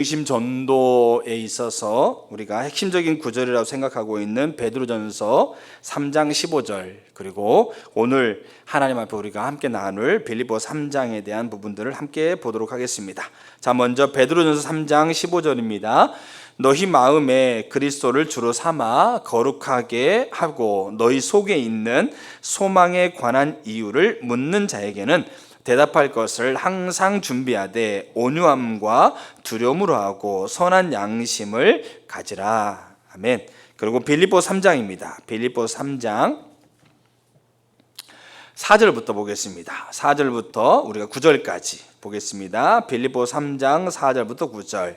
중심 전도에 있어서 우리가 핵심적인 구절이라고 생각하고 있는 베드로전서 3장 15절, 그리고 오늘 하나님 앞에 우리가 함께 나눌 빌립보 3장에 대한 부분들을 함께 보도록 하겠습니다. 자, 먼저 베드로전서 3장 15절입니다. 너희 마음에 그리스도를 주로 삼아 거룩하게 하고 너희 속에 있는 소망에 관한 이유를 묻는 자에게는 대답할 것을 항상 준비하되 온유함과 두려움으로 하고 선한 양심을 가지라. 아멘. 그리고 빌립보 3장입니다. 빌립보 3장 4절부터 보겠습니다. 4절부터 우리가 9절까지 보겠습니다. 빌립보 3장 4절부터 9절.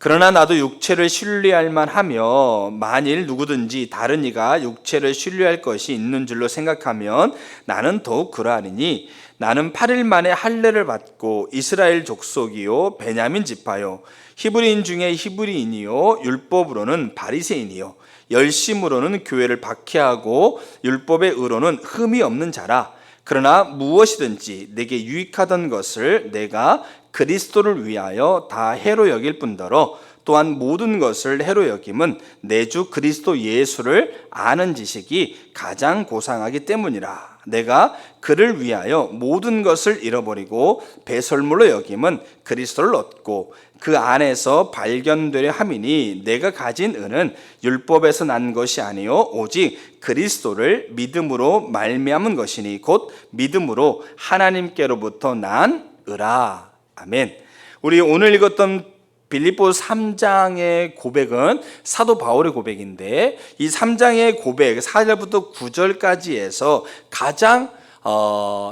그러나 나도 육체를 신뢰할 만하며 만일 누구든지 다른 이가 육체를 신뢰할 것이 있는 줄로 생각하면 나는 더욱 그러하리니 나는 8일 만에 할례를 받고 이스라엘 족속이요 베냐민 지파요 히브리인 중에 히브리인이요 율법으로는 바리새인이요 열심으로는 교회를 박해하고 율법의 의로는 흠이 없는 자라. 그러나 무엇이든지 내게 유익하던 것을 내가 그리스도를 위하여 다 해로 여길 뿐더러 또한 모든 것을 해로 여김은 내 주 그리스도 예수를 아는 지식이 가장 고상하기 때문이라. 내가 그를 위하여 모든 것을 잃어버리고 배설물로 여김은 그리스도를 얻고 그 안에서 발견되려 함이니 내가 가진 은은 율법에서 난 것이 아니요 오직 그리스도를 믿음으로 말미암은 것이니 곧 믿음으로 하나님께로부터 난 의라. 아멘. 우리 오늘 읽었던 빌립보 3장의 고백은 사도 바울의 고백인데, 이 3장의 고백 4절부터 9절까지 해서 가장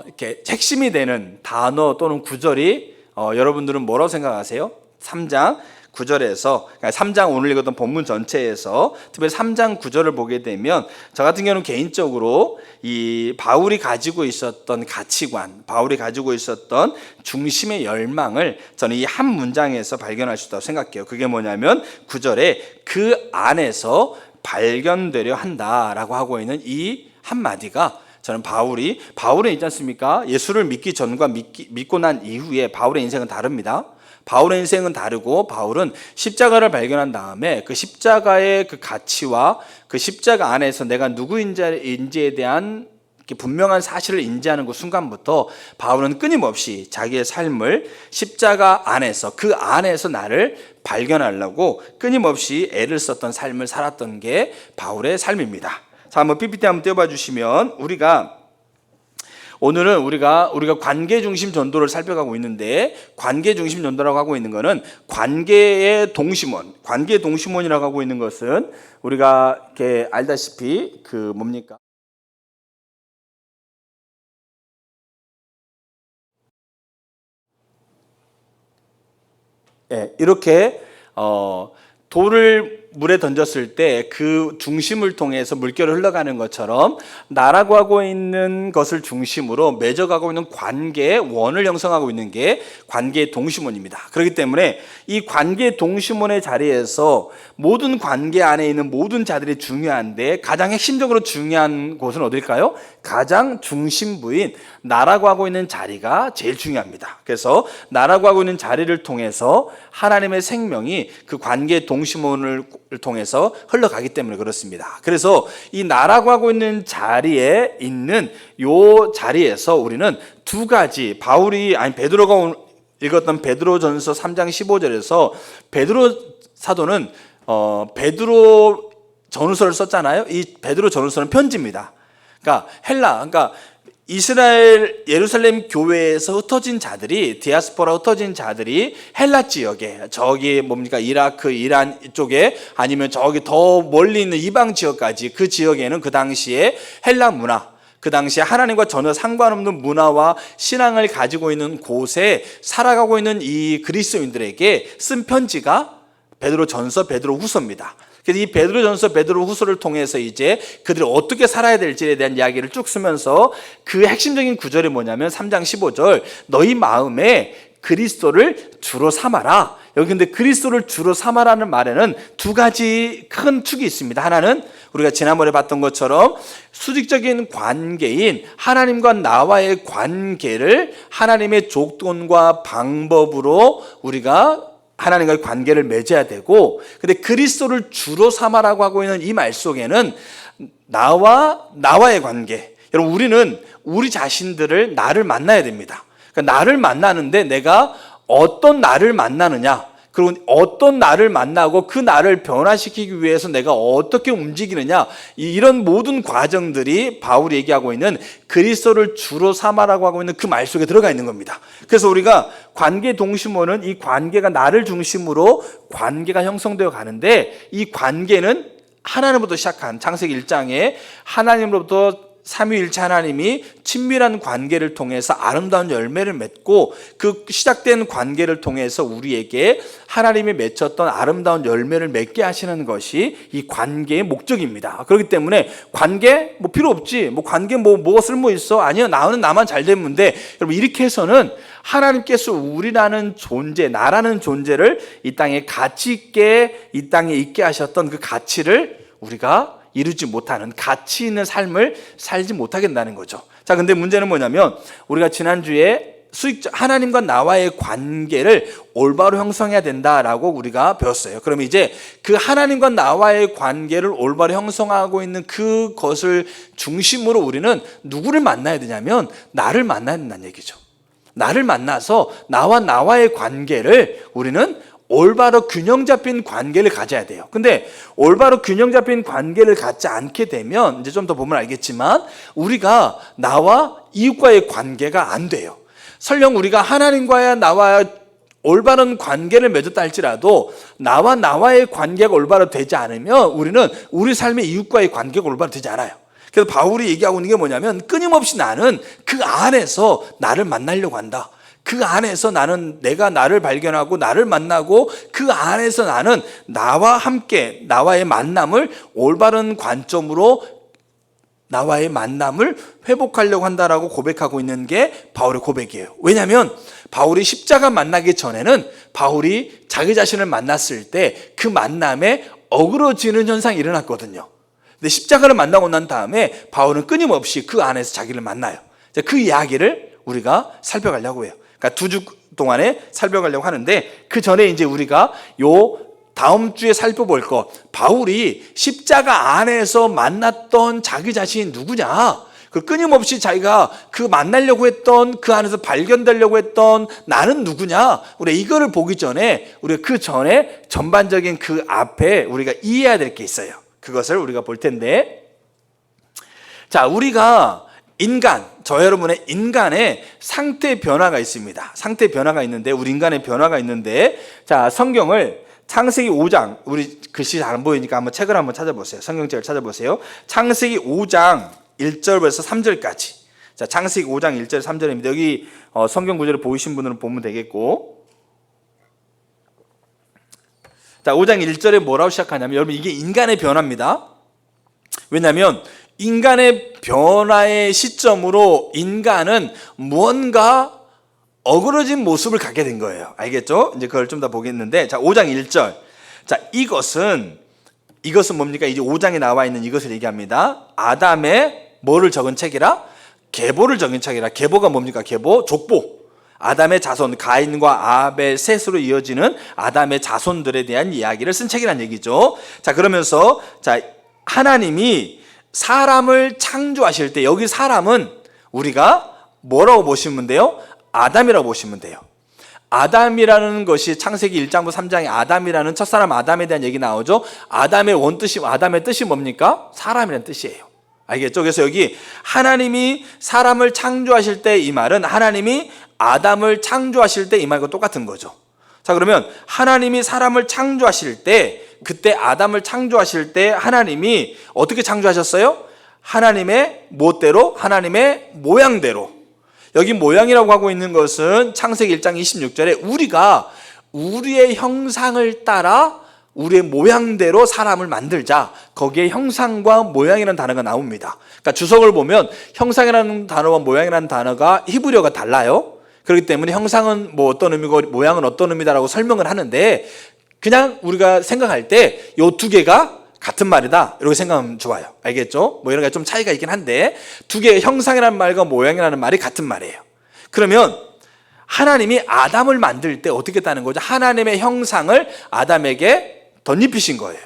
이렇게 핵심이 되는 단어 또는 구절이 여러분들은 뭐라고 생각하세요? 3장 9절에서, 그러니까 3장 오늘 읽었던 본문 전체에서 특별히 3장 9절을 보게 되면 저 같은 경우는 개인적으로 이 바울이 가지고 있었던 가치관, 바울이 가지고 있었던 중심의 열망을 저는 이 한 문장에서 발견할 수 있다고 생각해요. 그게 뭐냐면 9절에 그 안에서 발견되려 한다라고 하고 있는 이 한마디가, 저는 바울은 있지 않습니까? 예수를 믿기 전과 믿고 난 이후에 바울의 인생은 다릅니다. 바울의 인생은 다르고, 바울은 십자가를 발견한 다음에 그 십자가의 그 가치와 그 십자가 안에서 내가 누구인지에 대한 분명한 사실을 인지하는 그 순간부터 바울은 끊임없이 자기의 삶을 십자가 안에서, 그 안에서 나를 발견하려고 끊임없이 애를 썼던 삶을 살았던 게 바울의 삶입니다. 자, 한번 PPT 한번 띄워봐 주시면, 오늘은 우리가 관계 중심 전도를 살펴가고 있는데, 관계 중심 전도라고 하고 있는 것은 관계의 동심원이라고 하고 있는 것은 우리가 이렇게 알다시피 뭡니까? 예, 이렇게 돌을 물에 던졌을 때 그 중심을 통해서 물결이 흘러가는 것처럼 나라고 하고 있는 것을 중심으로 맺어가고 있는 관계의 원을 형성하고 있는 게 관계의 동심원입니다. 그렇기 때문에 이 관계의 동심원의 자리에서 모든 관계 안에 있는 모든 자들이 중요한데, 가장 핵심적으로 중요한 곳은 어딜까요? 가장 중심부인 나라고 하고 있는 자리가 제일 중요합니다. 그래서 나라고 하고 있는 자리를 통해서 하나님의 생명이 그 관계의 동심원을 통해서 흘러가기 때문에 그렇습니다. 그래서 이 나라고 하고 있는 자리에 있는 요 자리에서 우리는 두 가지, 베드로가 읽었던 베드로전서 3장 15절에서 베드로 사도는 베드로 전후서를 썼잖아요. 이 베드로 전후서는 편지입니다. 그러니까 이스라엘 예루살렘 교회에서 흩어진 자들이, 디아스포라 흩어진 자들이 헬라 지역에, 이라크, 이란 쪽에, 아니면 저기 더 멀리 있는 이방 지역까지, 그 지역에는 그 당시에 헬라 문화, 그 당시에 하나님과 전혀 상관없는 문화와 신앙을 가지고 있는 곳에 살아가고 있는 이 그리스도인들에게 쓴 편지가 베드로전서, 베드로후서입니다. 그래서 이 베드로전서, 베드로후서를 통해서 이제 그들이 어떻게 살아야 될지에 대한 이야기를 쭉 쓰면서 그 핵심적인 구절이 뭐냐면 3장 15절, 너희 마음에 그리스도를 주로 삼아라. 여기 근데 그리스도를 주로 삼아라는 말에는 두 가지 큰 축이 있습니다. 하나는 우리가 지난번에 봤던 것처럼 수직적인 관계인 하나님과 나와의 관계를 하나님의 조건과 방법으로 우리가 하나님과의 관계를 맺어야 되고, 근데 그리스도를 주로 삼아라고 하고 있는 이 말 속에는 나와의 관계, 여러분 우리는 우리 자신들을 나를 만나야 됩니다. 그러니까 나를 만나는데 내가 어떤 나를 만나느냐, 그리고 어떤 나를 만나고 그 나를 변화시키기 위해서 내가 어떻게 움직이느냐, 이런 모든 과정들이 바울이 얘기하고 있는 그리스도를 주로 삼아라고 하고 있는 그 말 속에 들어가 있는 겁니다. 그래서 우리가 관계 동심원은 이 관계가 나를 중심으로 관계가 형성되어 가는데, 이 관계는 하나님으로부터 시작한 창세기 1장에 하나님으로부터 삼위일체 하나님이 친밀한 관계를 통해서 아름다운 열매를 맺고, 그 시작된 관계를 통해서 우리에게 하나님이 맺혔던 아름다운 열매를 맺게 하시는 것이 이 관계의 목적입니다. 그렇기 때문에 관계 필요 없지, 관계 뭐가 쓸모 있어, 아니요 나만 잘 되면 돼. 여러분 이렇게 해서는 하나님께서 우리라는 존재, 나라는 존재를 이 땅에 가치 있게, 이 땅에 있게 하셨던 그 가치를 우리가 이루지 못하는, 가치 있는 삶을 살지 못하겠다는 거죠. 자, 근데 문제는 뭐냐면 우리가 지난주에 하나님과 나와의 관계를 올바로 형성해야 된다라고 우리가 배웠어요. 그럼 이제 그 하나님과 나와의 관계를 올바로 형성하고 있는 그것을 중심으로 우리는 누구를 만나야 되냐면 나를 만나야 된다는 얘기죠. 나를 만나서 나와의 관계를 우리는 올바로 균형 잡힌 관계를 가져야 돼요. 근데 올바로 균형 잡힌 관계를 갖지 않게 되면 이제 좀 더 보면 알겠지만 우리가 나와 이웃과의 관계가 안 돼요. 설령 우리가 하나님과야 나와 올바른 관계를 맺었다 할지라도 나와의 관계가 올바로 되지 않으면 우리는 우리 삶의 이웃과의 관계가 올바로 되지 않아요. 그래서 바울이 얘기하고 있는 게 뭐냐면 끊임없이 나는 그 안에서 나를 만나려고 한다. 그 안에서 내가 나를 발견하고 나를 만나고 그 안에서 나는 나와 함께 나와의 만남을 올바른 관점으로 나와의 만남을 회복하려고 한다라고 고백하고 있는 게 바울의 고백이에요. 왜냐하면 바울이 십자가 만나기 전에는 바울이 자기 자신을 만났을 때 그 만남에 어그러지는 현상이 일어났거든요. 근데 십자가를 만나고 난 다음에 바울은 끊임없이 그 안에서 자기를 만나요. 그 이야기를 우리가 살펴가려고 해요. 그러니까 2주 동안에 살펴가려고 하는데, 그 전에 이제 우리가 다음 주에 살펴볼 것, 바울이 십자가 안에서 만났던 자기 자신이 누구냐, 그 끊임없이 자기가 그 만나려고 했던, 그 안에서 발견되려고 했던 나는 누구냐, 우리 이거를 보기 전에 우리가 그 전에 전반적인 그 앞에 우리가 이해해야 될 게 있어요. 그것을 우리가 볼 텐데, 자, 우리가 저 여러분의 인간의 상태 변화가 있습니다. 상태 변화가 있는데, 우리 인간의 변화가 있는데, 자, 성경을 창세기 5장, 우리 글씨 잘 안 보이니까 한번 책을 한번 찾아보세요. 성경책을 찾아보세요. 창세기 5장 1절부터 3절까지. 자, 창세기 5장 1절 3절입니다. 여기 성경 구절을 보이신 분들은 보면 되겠고, 자, 5장 1절에 뭐라고 시작하냐면, 여러분 이게 인간의 변화입니다. 왜냐하면 인간의 변화의 시점으로 인간은 무언가 어그러진 모습을 갖게 된 거예요. 알겠죠? 이제 그걸 좀 더 보겠는데, 자, 5장 1절. 자, 이것은 뭡니까? 이제 5장에 나와 있는 이것을 얘기합니다. 아담의 뭐를 적은 책이라? 계보를 적은 책이라. 계보가 뭡니까? 계보, 족보. 아담의 자손, 가인과 아벨, 셋으로 이어지는 아담의 자손들에 대한 이야기를 쓴 책이란 얘기죠. 자, 그러면서 자, 하나님이 사람을 창조하실 때, 여기 사람은 우리가 뭐라고 보시면 돼요? 아담이라고 보시면 돼요. 아담이라는 것이 창세기 1장부터 3장에 아담이라는 첫사람 아담에 대한 얘기 나오죠. 아담의 뜻이 뭡니까? 사람이라는 뜻이에요. 알겠죠? 그래서 여기 하나님이 사람을 창조하실 때, 이 말은 하나님이 아담을 창조하실 때 이 말과 똑같은 거죠. 자, 그러면 하나님이 사람을 창조하실 때, 그때 아담을 창조하실 때 하나님이 어떻게 창조하셨어요? 하나님의 멋대로, 하나님의 모양대로. 여기 모양이라고 하고 있는 것은 창세기 1장 26절에 우리가 우리의 형상을 따라 우리의 모양대로 사람을 만들자. 거기에 형상과 모양이라는 단어가 나옵니다. 그러니까 주석을 보면 형상이라는 단어와 모양이라는 단어가 히브리어가 달라요. 그렇기 때문에 형상은 뭐 어떤 의미고 모양은 어떤 의미다라고 설명을 하는데, 그냥 우리가 생각할 때 요 두 개가 같은 말이다 이렇게 생각하면 좋아요. 알겠죠? 뭐 이런 게 좀 차이가 있긴 한데 두 개의 형상이라는 말과 모양이라는 말이 같은 말이에요. 그러면 하나님이 아담을 만들 때 어떻게 했다는 거죠? 하나님의 형상을 아담에게 덧입히신 거예요.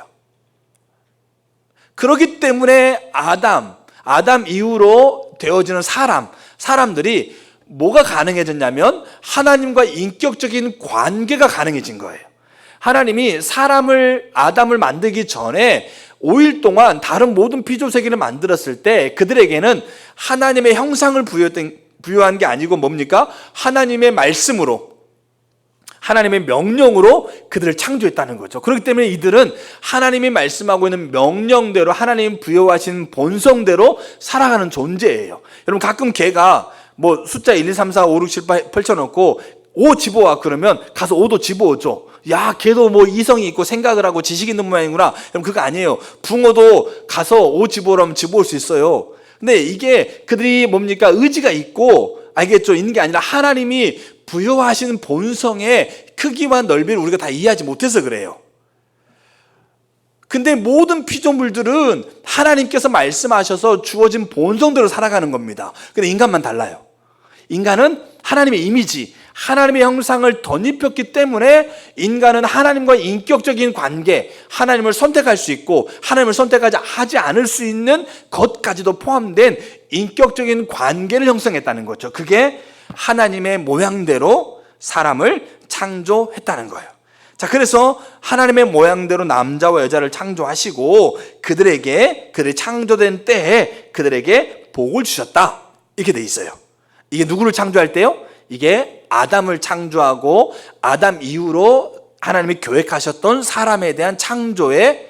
그렇기 때문에 아담 이후로 되어지는 사람들이 뭐가 가능해졌냐면 하나님과 인격적인 관계가 가능해진 거예요. 하나님이 아담을 만들기 전에 5일 동안 다른 모든 피조세계를 만들었을 때 그들에게는 하나님의 형상을 부여한 게 아니고 뭡니까? 하나님의 말씀으로, 하나님의 명령으로 그들을 창조했다는 거죠. 그렇기 때문에 이들은 하나님이 말씀하고 있는 명령대로, 하나님이 부여하신 본성대로 살아가는 존재예요. 여러분, 가끔 개가 뭐 숫자 1, 2, 3, 4, 5, 6, 7, 8 펼쳐놓고 5 집어와 그러면 가서 5도 집어오죠. 야, 걔도 뭐 이성이 있고 생각을 하고 지식 있는 모양이구나. 그럼 그거 아니에요. 붕어도 가서 5 집어오라면 집어올 수 있어요. 근데 이게 그들이 뭡니까? 의지가 있고, 알겠죠? 있는 게 아니라 하나님이 부여하시는 본성의 크기와 넓이를 우리가 다 이해하지 못해서 그래요. 근데 모든 피조물들은 하나님께서 말씀하셔서 주어진 본성대로 살아가는 겁니다. 근데 인간만 달라요. 인간은 하나님의 이미지, 하나님의 형상을 덧입혔기 때문에 인간은 하나님과 인격적인 관계, 하나님을 선택할 수 있고 하나님을 선택하지 않을 수 있는 것까지도 포함된 인격적인 관계를 형성했다는 거죠. 그게 하나님의 모양대로 사람을 창조했다는 거예요. 자, 그래서 하나님의 모양대로 남자와 여자를 창조하시고 그들이 창조된 때에 그들에게 복을 주셨다, 이렇게 돼 있어요. 이게 누구를 창조할 때요? 이게 아담을 창조하고 아담 이후로 하나님이 계획하셨던 사람에 대한 창조의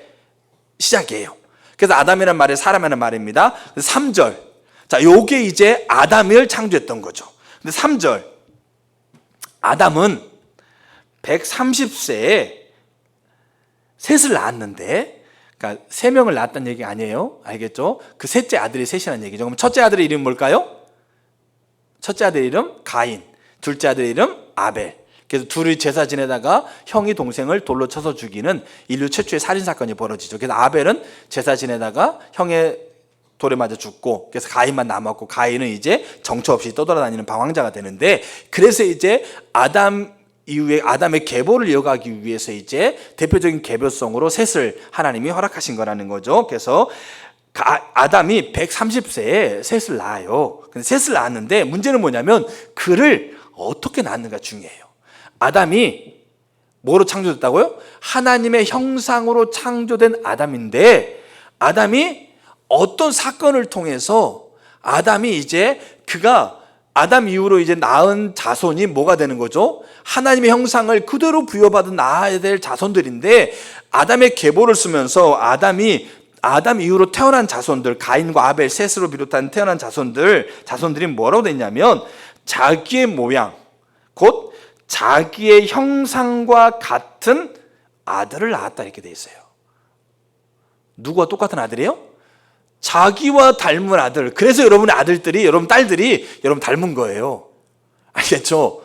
시작이에요. 그래서 아담이라는 말이 사람이라는 말입니다. 3절. 자, 요게 이제 아담을 창조했던 거죠. 근데 3절. 아담은 130세에 셋을 낳았는데, 그러니까 3명을 낳았다는 얘기 아니에요. 알겠죠? 그 셋째 아들이 셋이라는 얘기죠. 그럼 첫째 아들의 이름이 뭘까요? 첫째 아들의 이름 가인, 둘째 아들의 이름 아벨. 그래서 둘이 제사 지내다가 형이 동생을 돌로 쳐서 죽이는 인류 최초의 살인사건이 벌어지죠. 그래서 아벨은 제사 지내다가 형의 돌에 맞아 죽고, 그래서 가인만 남았고, 가인은 이제 정처 없이 떠돌아다니는 방황자가 되는데, 그래서 이제 아담 이후에 아담의 계보를 이어가기 위해서 이제 대표적인 계보성으로 셋을 하나님이 허락하신 거라는 거죠. 그래서 아담이 130세에 셋을 낳아요. 근데 셋을 낳았는데 문제는 뭐냐면 그를 어떻게 낳는가 중요해요. 아담이 뭐로 창조됐다고요? 하나님의 형상으로 창조된 아담인데, 아담이 어떤 사건을 통해서 아담 이후로 이제 낳은 자손이 뭐가 되는 거죠? 하나님의 형상을 그대로 부여받은 낳아야 될 자손들인데, 아담의 계보를 쓰면서 아담 이후로 태어난 자손들, 가인과 아벨 셋으로 비롯한 태어난 자손들이 뭐라고 됐냐면 자기의 모양, 곧 자기의 형상과 같은 아들을 낳았다, 이렇게 돼 있어요. 누구와 똑같은 아들이에요? 자기와 닮은 아들. 그래서 여러분의 아들들이, 여러분 딸들이 여러분 닮은 거예요. 알겠죠?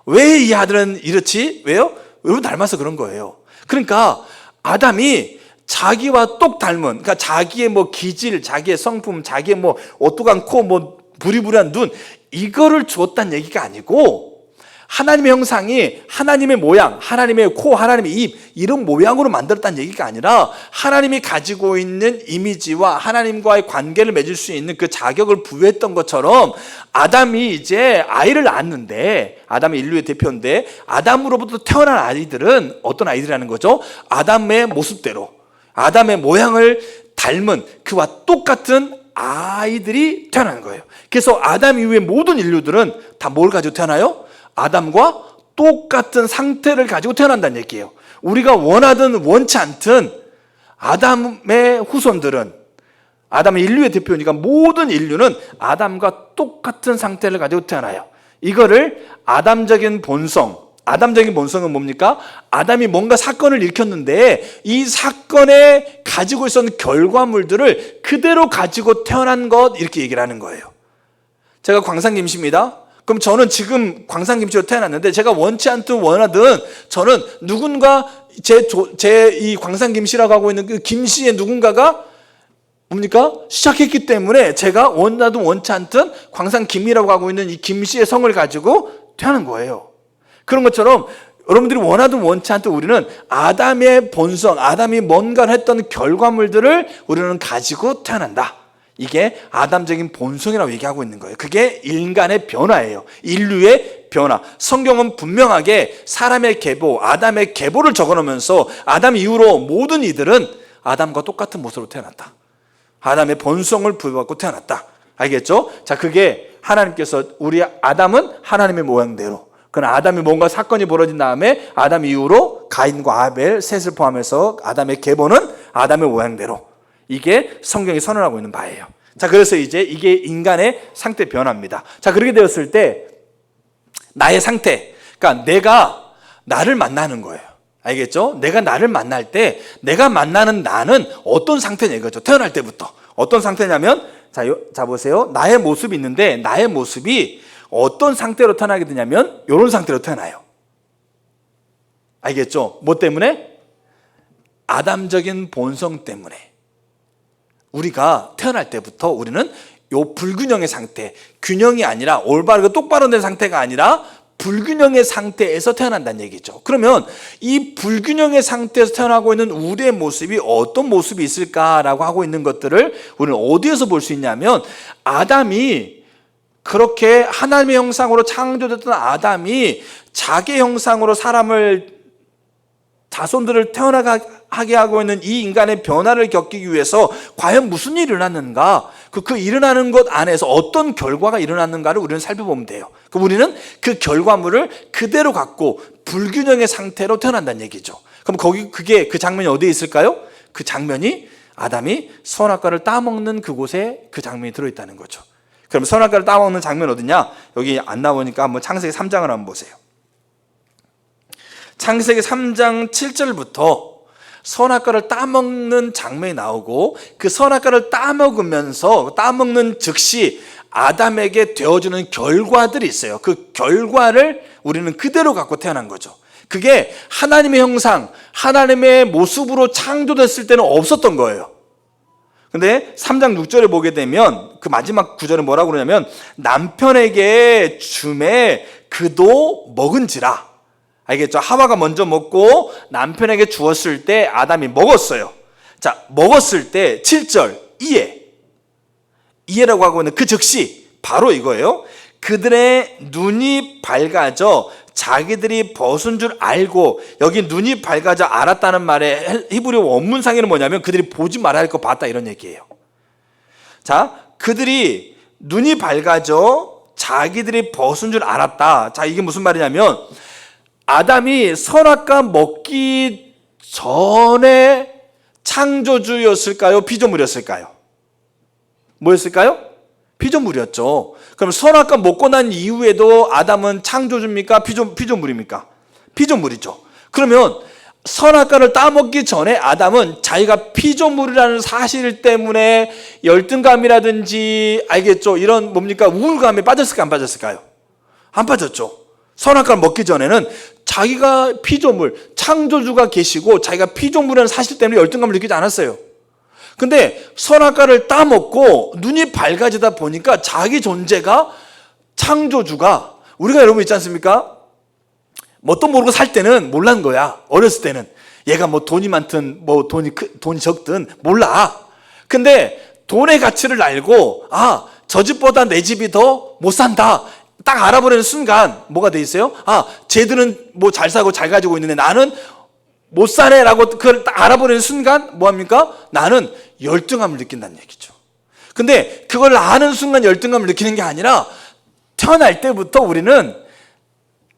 왜 이 아들은 이렇지? 왜요? 여러분 닮아서 그런 거예요. 그러니까 아담이 자기와 똑 닮은, 그러니까 자기의 뭐 기질, 자기의 성품, 자기의 뭐 오똑한 코, 뭐 부리부리한 눈, 이거를 주었다는 얘기가 아니고, 하나님의 형상이 하나님의 모양, 하나님의 코, 하나님의 입, 이런 모양으로 만들었다는 얘기가 아니라 하나님이 가지고 있는 이미지와 하나님과의 관계를 맺을 수 있는 그 자격을 부여했던 것처럼, 아담이 이제 아이를 낳았는데, 아담이 인류의 대표인데, 아담으로부터 태어난 아이들은 어떤 아이들이라는 거죠? 아담의 모습대로, 아담의 모양을 닮은 그와 똑같은 아이들이 태어나는 거예요. 그래서 아담 이후의 모든 인류들은 다 뭘 가지고 태어나요? 아담과 똑같은 상태를 가지고 태어난다는 얘기예요. 우리가 원하든 원치 않든 아담의 후손들은, 아담의 인류의 대표니까 모든 인류는 아담과 똑같은 상태를 가지고 태어나요. 이거를 아담적인 본성은 뭡니까? 아담이 뭔가 사건을 일으켰는데 이 사건에 가지고 있었던 결과물들을 그대로 가지고 태어난 것, 이렇게 얘기를 하는 거예요. 제가 광산 김씨입니다. 그럼 저는 지금 광산김씨로 태어났는데 제가 원치 않든 원하든 저는 누군가 제 이 광산김씨라고 하고 있는 그 김씨의 누군가가 뭡니까? 시작했기 때문에 제가 원하든 원치 않든 광산김이라고 하고 있는 이 김씨의 성을 가지고 태어난 거예요. 그런 것처럼 여러분들이 원하든 원치 않든 우리는 아담의 본성, 아담이 뭔가를 했던 결과물들을 우리는 가지고 태어난다. 이게 아담적인 본성이라고 얘기하고 있는 거예요. 그게 인간의 변화예요. 인류의 변화. 성경은 분명하게 사람의 계보, 아담의 계보를 적어놓으면서 아담 이후로 모든 이들은 아담과 똑같은 모습으로 태어났다. 아담의 본성을 부여받고 태어났다. 알겠죠? 자, 그게 하나님께서 우리 아담은 하나님의 모양대로. 그러나 아담이 뭔가 사건이 벌어진 다음에 아담 이후로 가인과 아벨, 셋을 포함해서 아담의 계보는 아담의 모양대로. 이게 성경이 선언하고 있는 바예요. 자, 그래서 이제 이게 인간의 상태 변화입니다. 자, 그렇게 되었을 때 나의 상태, 그러니까 내가 나를 만나는 거예요. 알겠죠? 내가 나를 만날 때 내가 만나는 나는 어떤 상태냐 이거죠. 태어날 때부터 어떤 상태냐면 자 보세요. 나의 모습이 있는데 나의 모습이 어떤 상태로 태어나게 되냐면 이런 상태로 태어나요. 알겠죠? 뭐 때문에? 아담적인 본성 때문에. 우리가 태어날 때부터 우리는 요 불균형의 상태, 균형이 아니라 올바르고 똑바로 된 상태가 아니라 불균형의 상태에서 태어난다는 얘기죠. 그러면 이 불균형의 상태에서 태어나고 있는 우리의 모습이 어떤 모습이 있을까라고 하고 있는 것들을 우리는 어디에서 볼 수 있냐면 아담이 그렇게 하나님의 형상으로 창조됐던 아담이 자기 형상으로 사람을 자손들을 태어나게 하고 있는 이 인간의 변화를 겪기 위해서 과연 무슨 일이 일어났는가? 그 일어나는 것 안에서 어떤 결과가 일어났는가를 우리는 살펴보면 돼요. 그럼 우리는 그 결과물을 그대로 갖고 불균형의 상태로 태어난다는 얘기죠. 그럼 그게 그 장면이 어디에 있을까요? 그 장면이 아담이 선악과를 따먹는 그곳에 그 장면이 들어있다는 거죠. 그럼 선악과를 따먹는 장면 어디냐? 여기 안 나오니까 한번 창세기 3장을 한번 보세요. 창세기 3장 7절부터 선악과를 따먹는 장면이 나오고 그 선악과를 따먹는 즉시 아담에게 되어주는 결과들이 있어요. 그 결과를 우리는 그대로 갖고 태어난 거죠. 그게 하나님의 형상, 하나님의 모습으로 창조됐을 때는 없었던 거예요. 근데 3장 6절에 보게 되면 그 마지막 구절은 뭐라고 그러냐면 남편에게 주매 그도 먹은지라. 알겠죠? 하와가 먼저 먹고 남편에게 주었을 때 아담이 먹었어요. 자, 먹었을 때 7절 이해라고 하고 있는 그 즉시 바로 이거예요. 그들의 눈이 밝아져 자기들이 벗은 줄 알고, 여기 눈이 밝아져 알았다는 말의 히브리 원문상에는 뭐냐면 그들이 보지 말아야 할 거 봤다 이런 얘기예요. 자, 그들이 눈이 밝아져 자기들이 벗은 줄 알았다. 자, 이게 무슨 말이냐면 아담이 선악과 먹기 전에 창조주였을까요? 피조물이었을까요? 뭐였을까요? 피조물이었죠. 그럼 선악과 먹고 난 이후에도 아담은 창조주입니까? 피조물입니까? 피조물이죠. 그러면 선악과를 따먹기 전에 아담은 자기가 피조물이라는 사실 때문에 열등감이라든지 알겠죠? 이런 뭡니까? 우울감에 빠졌을까요? 안 빠졌을까요? 안 빠졌죠. 선악과를 먹기 전에는 자기가 피조물, 창조주가 계시고 자기가 피조물이라는 사실 때문에 열등감을 느끼지 않았어요. 근데 선악과를 따먹고 눈이 밝아지다 보니까 자기 존재가, 창조주가, 우리가 여러분 있지 않습니까? 뭣도 모르고 살 때는 몰랐는 거야. 어렸을 때는 얘가 뭐 돈이 많든 뭐 돈이 적든 몰라. 근데 돈의 가치를 알고 저 집보다 내 집이 더 못 산다 딱 알아버리는 순간 뭐가 돼 있어요? 쟤들은 뭐 잘 사고 잘 가지고 있는데 나는 못 사네라고 그걸 딱 알아버리는 순간 뭐합니까? 나는 열등감을 느낀다는 얘기죠. 근데 그걸 아는 순간 열등감을 느끼는 게 아니라 태어날 때부터 우리는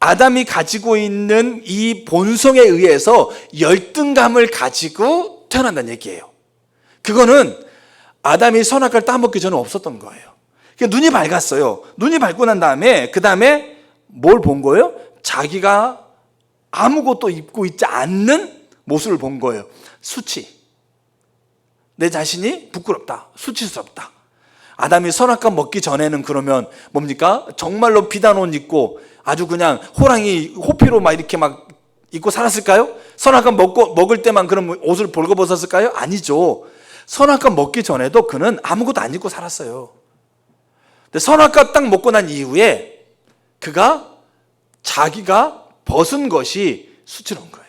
아담이 가지고 있는 이 본성에 의해서 열등감을 가지고 태어난다는 얘기예요. 그거는 아담이 선악과를 따먹기 전에 없었던 거예요. 눈이 밝았어요. 눈이 밝고 난 다음에 그 다음에 뭘 본 거예요? 자기가 아무것도 입고 있지 않는 모습을 본 거예요. 수치. 내 자신이 부끄럽다. 수치스럽다. 아담이 선악과 먹기 전에는 그러면 뭡니까? 정말로 비단 옷 입고 아주 그냥 호랑이 호피로 막 이렇게 막 입고 살았을까요? 선악과 먹을 때만 그럼 옷을 벌거벗었을까요? 아니죠. 선악과 먹기 전에도 그는 아무것도 안 입고 살았어요. 근데 선악과 딱 먹고 난 이후에 그가 자기가 벗은 것이 수치로운 거예요.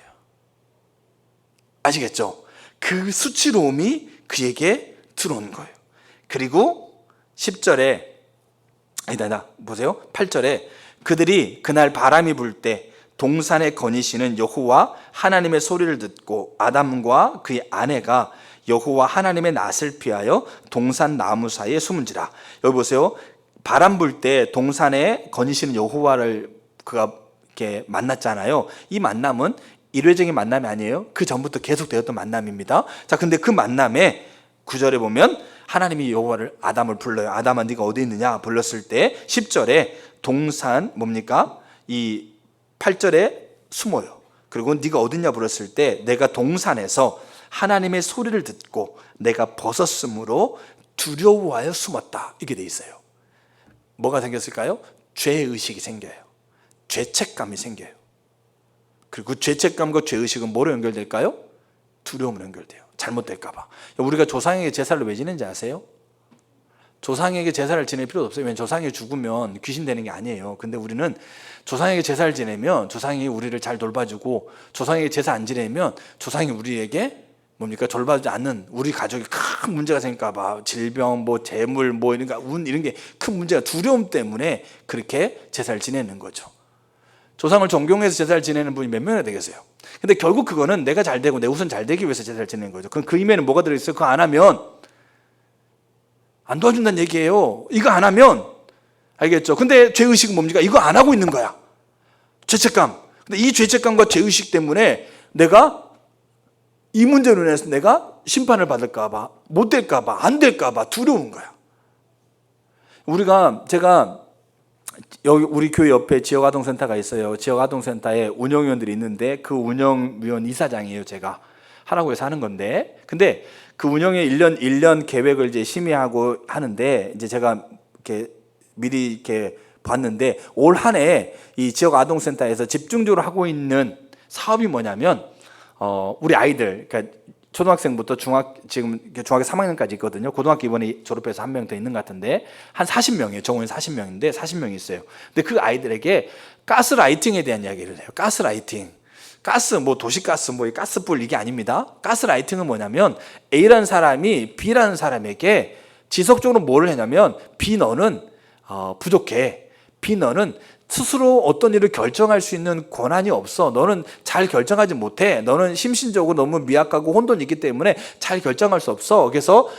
아시겠죠? 그 수치로움이 그에게 들어온 거예요. 그리고 10절에 아니다 보세요. 8절에 그들이 그날 바람이 불 때 동산에 거니시는 여호와 하나님의 소리를 듣고 아담과 그의 아내가 여호와 하나님의 낯을 피하여 동산 나무 사이에 숨은지라. 여기 보세요. 바람 불 때 동산에 거니시는 여호와를 그가 이렇게 만났잖아요. 이 만남은 일회적인 만남이 아니에요. 그 전부터 계속되었던 만남입니다. 자, 근데 그 만남에 9절에 보면 하나님이 여호와를 아담을 불러요. 아담아 네가 어디 있느냐 불렀을 때 10절에 동산 뭡니까? 이 8절에 숨어요. 그리고 네가 어디 있냐 불렀을 때 내가 동산에서 하나님의 소리를 듣고 내가 벗었으므로 두려워하여 숨었다. 이게 돼 있어요. 뭐가 생겼을까요? 죄의식이 생겨요. 죄책감이 생겨요. 그리고 죄책감과 죄의식은 뭐로 연결될까요? 두려움으로 연결돼요. 잘못될까 봐. 우리가 조상에게 제사를 왜 지내는지 아세요? 조상에게 제사를 지낼 필요도 없어요. 왜냐하면 조상이 죽으면 귀신 되는 게 아니에요. 근데 우리는 조상에게 제사를 지내면 조상이 우리를 잘 돌봐주고, 조상에게 제사 안 지내면 조상이 우리에게 뭡니까? 돌봐주지 않는 우리 가족이 큰 문제가 생길까 봐. 질병, 뭐 재물, 뭐 이런 게 큰 문제가 두려움 때문에 그렇게 제사를 지내는 거죠. 조상을 존경해서 제사를 지내는 분이 몇 명이나 되겠어요? 근데 결국 그거는 내가 잘 되고 내 우선 잘 되기 위해서 제사를 지내는 거죠. 그럼 그 의미에는 뭐가 들어있어요? 그거 안 하면 안 도와준다는 얘기예요. 이거 안 하면, 알겠죠? 근데 죄의식은 뭡니까? 이거 안 하고 있는 거야. 죄책감. 근데 이 죄책감과 죄의식 때문에 내가 이 문제로 인해서 내가 심판을 받을까봐, 못 될까봐, 안 될까봐 두려운 거야. 제가 여기 우리 교회 옆에 지역아동센터가 있어요. 지역아동센터에 운영위원들이 있는데 그 운영위원 이사장이에요. 제가 하라고 해서 하는 건데, 근데 그 운영의 1년 계획을 이제 심의하고 하는데, 이제 제가 이렇게 미리 이렇게 봤는데 올 한 해 이 지역아동센터에서 집중적으로 하고 있는 사업이 뭐냐면 우리 아이들, 그러니까 초등학생부터 지금 중학교 3학년까지 있거든요. 고등학교 이번에 졸업해서 한 명 더 있는 것 같은데 한 40명이에요. 정원이 40명인데 40명이 있어요. 근데 그 아이들에게 가스라이팅에 대한 이야기를 해요. 가스라이팅. 가스, 뭐 도시가스, 뭐 가스불 이게 아닙니다. 가스라이팅은 뭐냐면 A라는 사람이 B라는 사람에게 지속적으로 뭐를 하냐면 B 너는 부족해. B 너는 스스로 어떤 일을 결정할 수 있는 권한이 없어. 너는 잘 결정하지 못해. 너는 심신적으로 너무 미약하고 혼돈이 있기 때문에 잘 결정할 수 없어. 그래서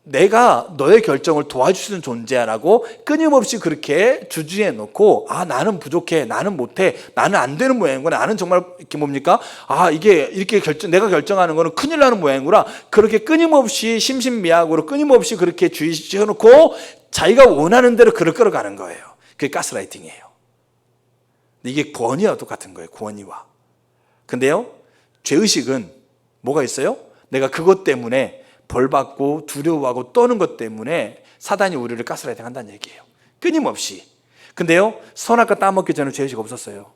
내가 너의 결정을 도와주시는 존재야라고 끊임없이 그렇게 주주해 놓고, 나는 부족해, 나는 못해, 나는 안 되는 모양이구나, 나는 정말 이렇게 뭡니까? 이게 이렇게 내가 결정하는 거는 큰일 나는 모양이구나. 그렇게 끊임없이 심신미약으로 끊임없이 그렇게 주의시켜 놓고 자기가 원하는 대로 그걸 끌어가는 거예요. 그게 가스라이팅이에요. 이게 권위와 똑같은 거예요. 권위와. 근데요, 죄의식은 뭐가 있어요? 내가 그것 때문에 벌받고 두려워하고 떠는 것 때문에 사단이 우리를 가스라이팅 한다는 얘기예요. 끊임없이. 근데요, 선악과 따먹기 전에 죄의식 없었어요.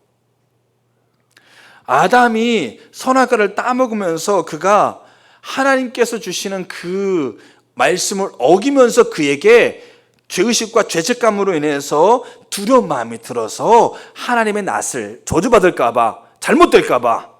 아담이 선악과를 따먹으면서 그가 하나님께서 주시는 그 말씀을 어기면서 그에게 죄의식과 죄책감으로 인해서 두려운 마음이 들어서 하나님의 낯을 저주받을까봐, 잘못될까봐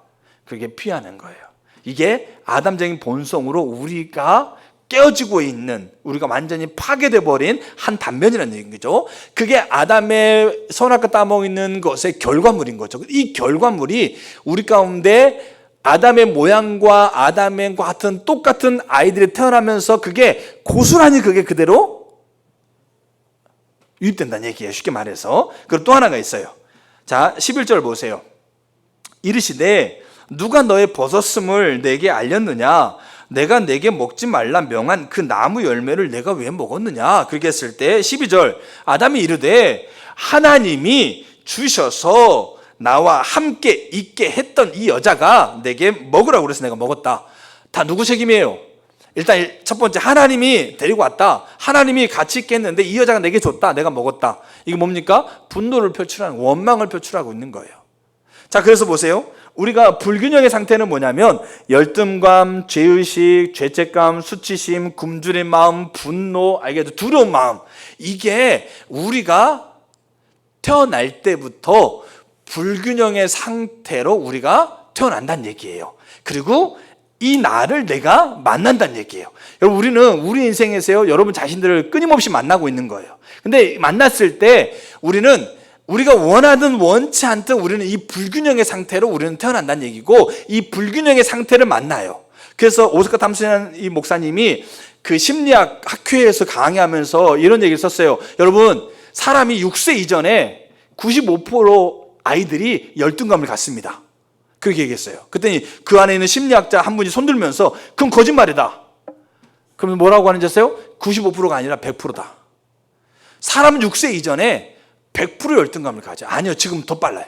그렇게 피하는 거예요. 이게 아담적인 본성으로 우리가 깨어지고 있는, 우리가 완전히 파괴돼 버린 한 단면이라는 얘기죠. 그게 아담의 선악과 따먹는 것의 결과물인 거죠. 이 결과물이 우리 가운데 아담의 모양과 아담의 같은 똑같은 아이들이 태어나면서 그게 고스란히 그게 그대로 유입된다는 얘기예요. 쉽게 말해서. 그리고 또 하나가 있어요. 자, 11절 보세요. 이르시되 누가 너의 벗었음을 내게 알렸느냐? 내가 내게 먹지 말라 명한 그 나무 열매를 내가 왜 먹었느냐? 그렇게 했을 때 12절 아담이 이르되 하나님이 주셔서 나와 함께 있게 했던 이 여자가 내게 먹으라고 그래서 내가 먹었다. 다 누구 책임이에요? 일단 첫 번째, 하나님이 데리고 왔다. 하나님이 같이 있게 했는데 이 여자가 내게 줬다. 내가 먹었다. 이게 뭡니까? 분노를 표출하는, 원망을 표출하고 있는 거예요. 자, 그래서 보세요. 우리가 불균형의 상태는 뭐냐면 열등감, 죄의식, 죄책감, 수치심, 굶주린 마음, 분노, 알겠죠? 두려운 마음. 이게 우리가 태어날 때부터 불균형의 상태로 우리가 태어난다는 얘기예요. 그리고 이 나를 내가 만난다는 얘기예요. 여러분, 우리는 우리 인생에서요, 여러분 자신들을 끊임없이 만나고 있는 거예요. 근데 만났을 때 우리가 원하든 원치 않든 우리는 이 불균형의 상태로 우리는 태어난다는 얘기고, 이 불균형의 상태를 만나요. 그래서 오스카 탐슨 이 목사님이 그 심리학 학회에서 강의하면서 이런 얘기를 썼어요. 여러분, 사람이 6세 이전에 95% 아이들이 열등감을 갖습니다. 그렇게 얘기했어요. 그랬더니 그 안에 있는 심리학자 한 분이 손들면서 그건 거짓말이다. 그러면 뭐라고 하는지 아세요? 95%가 아니라 100%다. 사람은 6세 이전에 100% 열등감을 가져. 아니요, 지금 더 빨라요.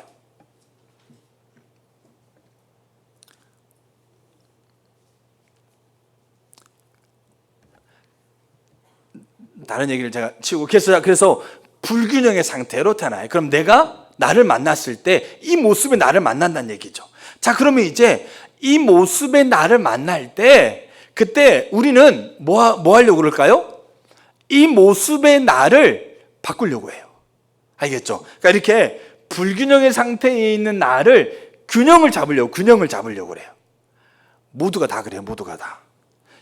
다른 얘기를 제가 치우고, 그래서 불균형의 상태로 태어나요. 그럼 내가 나를 만났을 때 이 모습의 나를 만난다는 얘기죠. 자, 그러면 이제 이 모습의 나를 만날 때 그때 우리는 뭐 하려고 그럴까요? 이 모습의 나를 바꾸려고 해요. 알겠죠? 그러니까 이렇게 불균형의 상태에 있는 나를 균형을 잡으려고 그래요. 모두가 다 그래요. 모두가 다.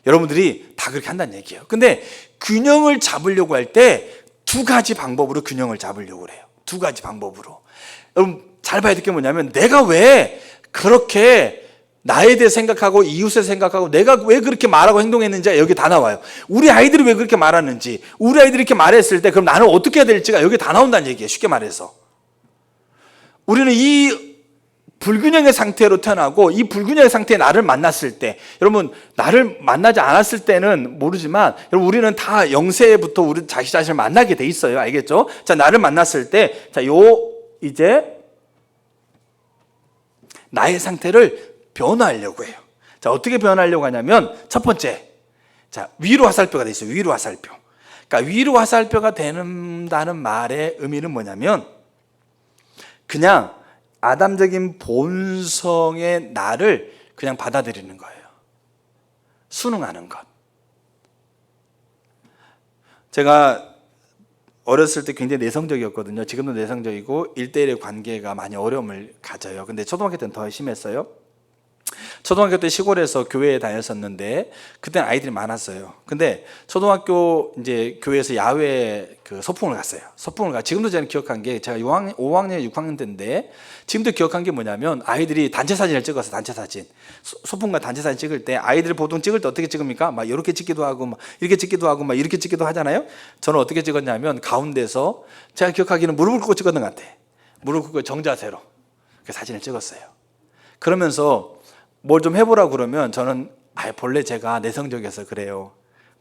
여러분들이 다 그렇게 한다는 얘기예요. 근데 균형을 잡으려고 할 때 두 가지 방법으로 균형을 잡으려고 그래요. 두 가지 방법으로. 여러분, 잘 봐야 될 게 뭐냐면, 내가 왜 그렇게 나에 대해 생각하고 이웃에 생각하고 내가 왜 그렇게 말하고 행동했는지가 여기 다 나와요. 우리 아이들이 왜 그렇게 말하는지, 우리 아이들이 이렇게 말했을 때 그럼 나는 어떻게 해야 될지가 여기 다 나온다는 얘기예요. 쉽게 말해서 우리는 이 불균형의 상태로 태어나고, 이 불균형의 상태에 나를 만났을 때, 여러분, 나를 만나지 않았을 때는 모르지만, 여러분, 우리는 다 영세부터 우리 자신을 만나게 돼 있어요. 알겠죠? 자, 나를 만났을 때, 자, 이제 나의 상태를 변화하려고 해요. 자, 어떻게 변화하려고 하냐면, 첫 번째, 자, 위로 화살표가 돼 있어요. 위로 화살표. 그러니까 위로 화살표가 된다는 말의 의미는 뭐냐면, 그냥 아담적인 본성의 나를 그냥 받아들이는 거예요. 순응하는 것. 제가 어렸을 때 굉장히 내성적이었거든요. 지금도 내성적이고 1대1의 관계가 많이 어려움을 가져요. 근데 초등학교 때는 더 심했어요. 초등학교 때 시골에서 교회에 다녔었는데 그때는 아이들이 많았어요. 근데 초등학교 이제 교회에서 야외 그 소풍을 갔어요. 지금도 저는 기억한 게, 제가 5학년 6학년 때인데 지금도 기억한 게 뭐냐면, 아이들이 단체 사진을 찍었어요. 단체 사진. 소풍과 단체 사진 찍을 때 아이들이 보통 찍을 때 어떻게 찍습니까? 막 이렇게 찍기도 하고 막 이렇게 찍기도 하고 막 이렇게 찍기도 하잖아요. 저는 어떻게 찍었냐면, 가운데서 제가 기억하기는 무릎을 꿇고 찍었던 것 같아. 무릎 꿇고 정자세로 그 사진을 찍었어요. 그러면서 뭘 좀 해보라고 그러면 저는 본래 제가 내성적이어서 그래요.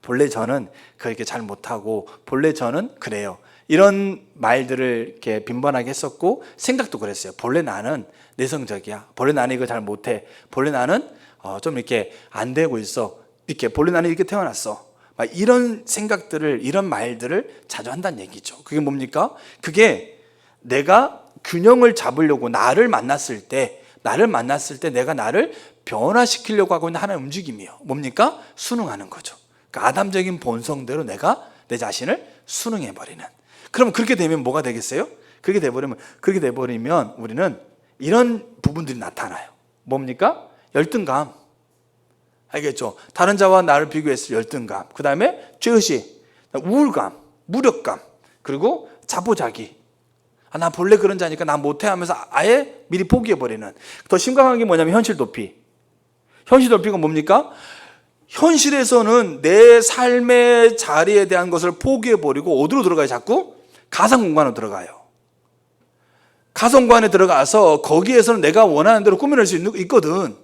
본래 저는 그렇게 잘 못하고, 본래 저는 그래요. 이런 말들을 이렇게 빈번하게 했었고, 생각도 그랬어요. 본래 나는 내성적이야. 본래 나는 이거 잘 못해. 본래 나는 좀 이렇게 안 되고 있어. 이렇게 본래 나는 이렇게 태어났어. 막 이런 생각들을, 이런 말들을 자주 한다는 얘기죠. 그게 뭡니까? 그게 내가 균형을 잡으려고 나를 만났을 때 내가 나를 변화시키려고 하고 있는 하나의 움직임이에요. 뭡니까? 순응하는 거죠. 그러니까 아담적인 본성대로 내가 내 자신을 순응해버리는. 그럼 그렇게 되면 뭐가 되겠어요? 그렇게 돼버리면 우리는 이런 부분들이 나타나요. 뭡니까? 열등감. 알겠죠? 다른 자와 나를 비교했을 때 열등감. 그 다음에 죄의식, 우울감, 무력감, 그리고 자포자기. 나 본래 그런 자니까 나 못해 하면서 아예 미리 포기해버리는. 더 심각한 게 뭐냐면 현실 도피. 현실 도피가 뭡니까? 현실에서는 내 삶의 자리에 대한 것을 포기해버리고 어디로 들어가요? 자꾸 가상 공간으로 들어가요. 가상 공간에 들어가서 거기에서는 내가 원하는 대로 꾸며낼 수 있거든.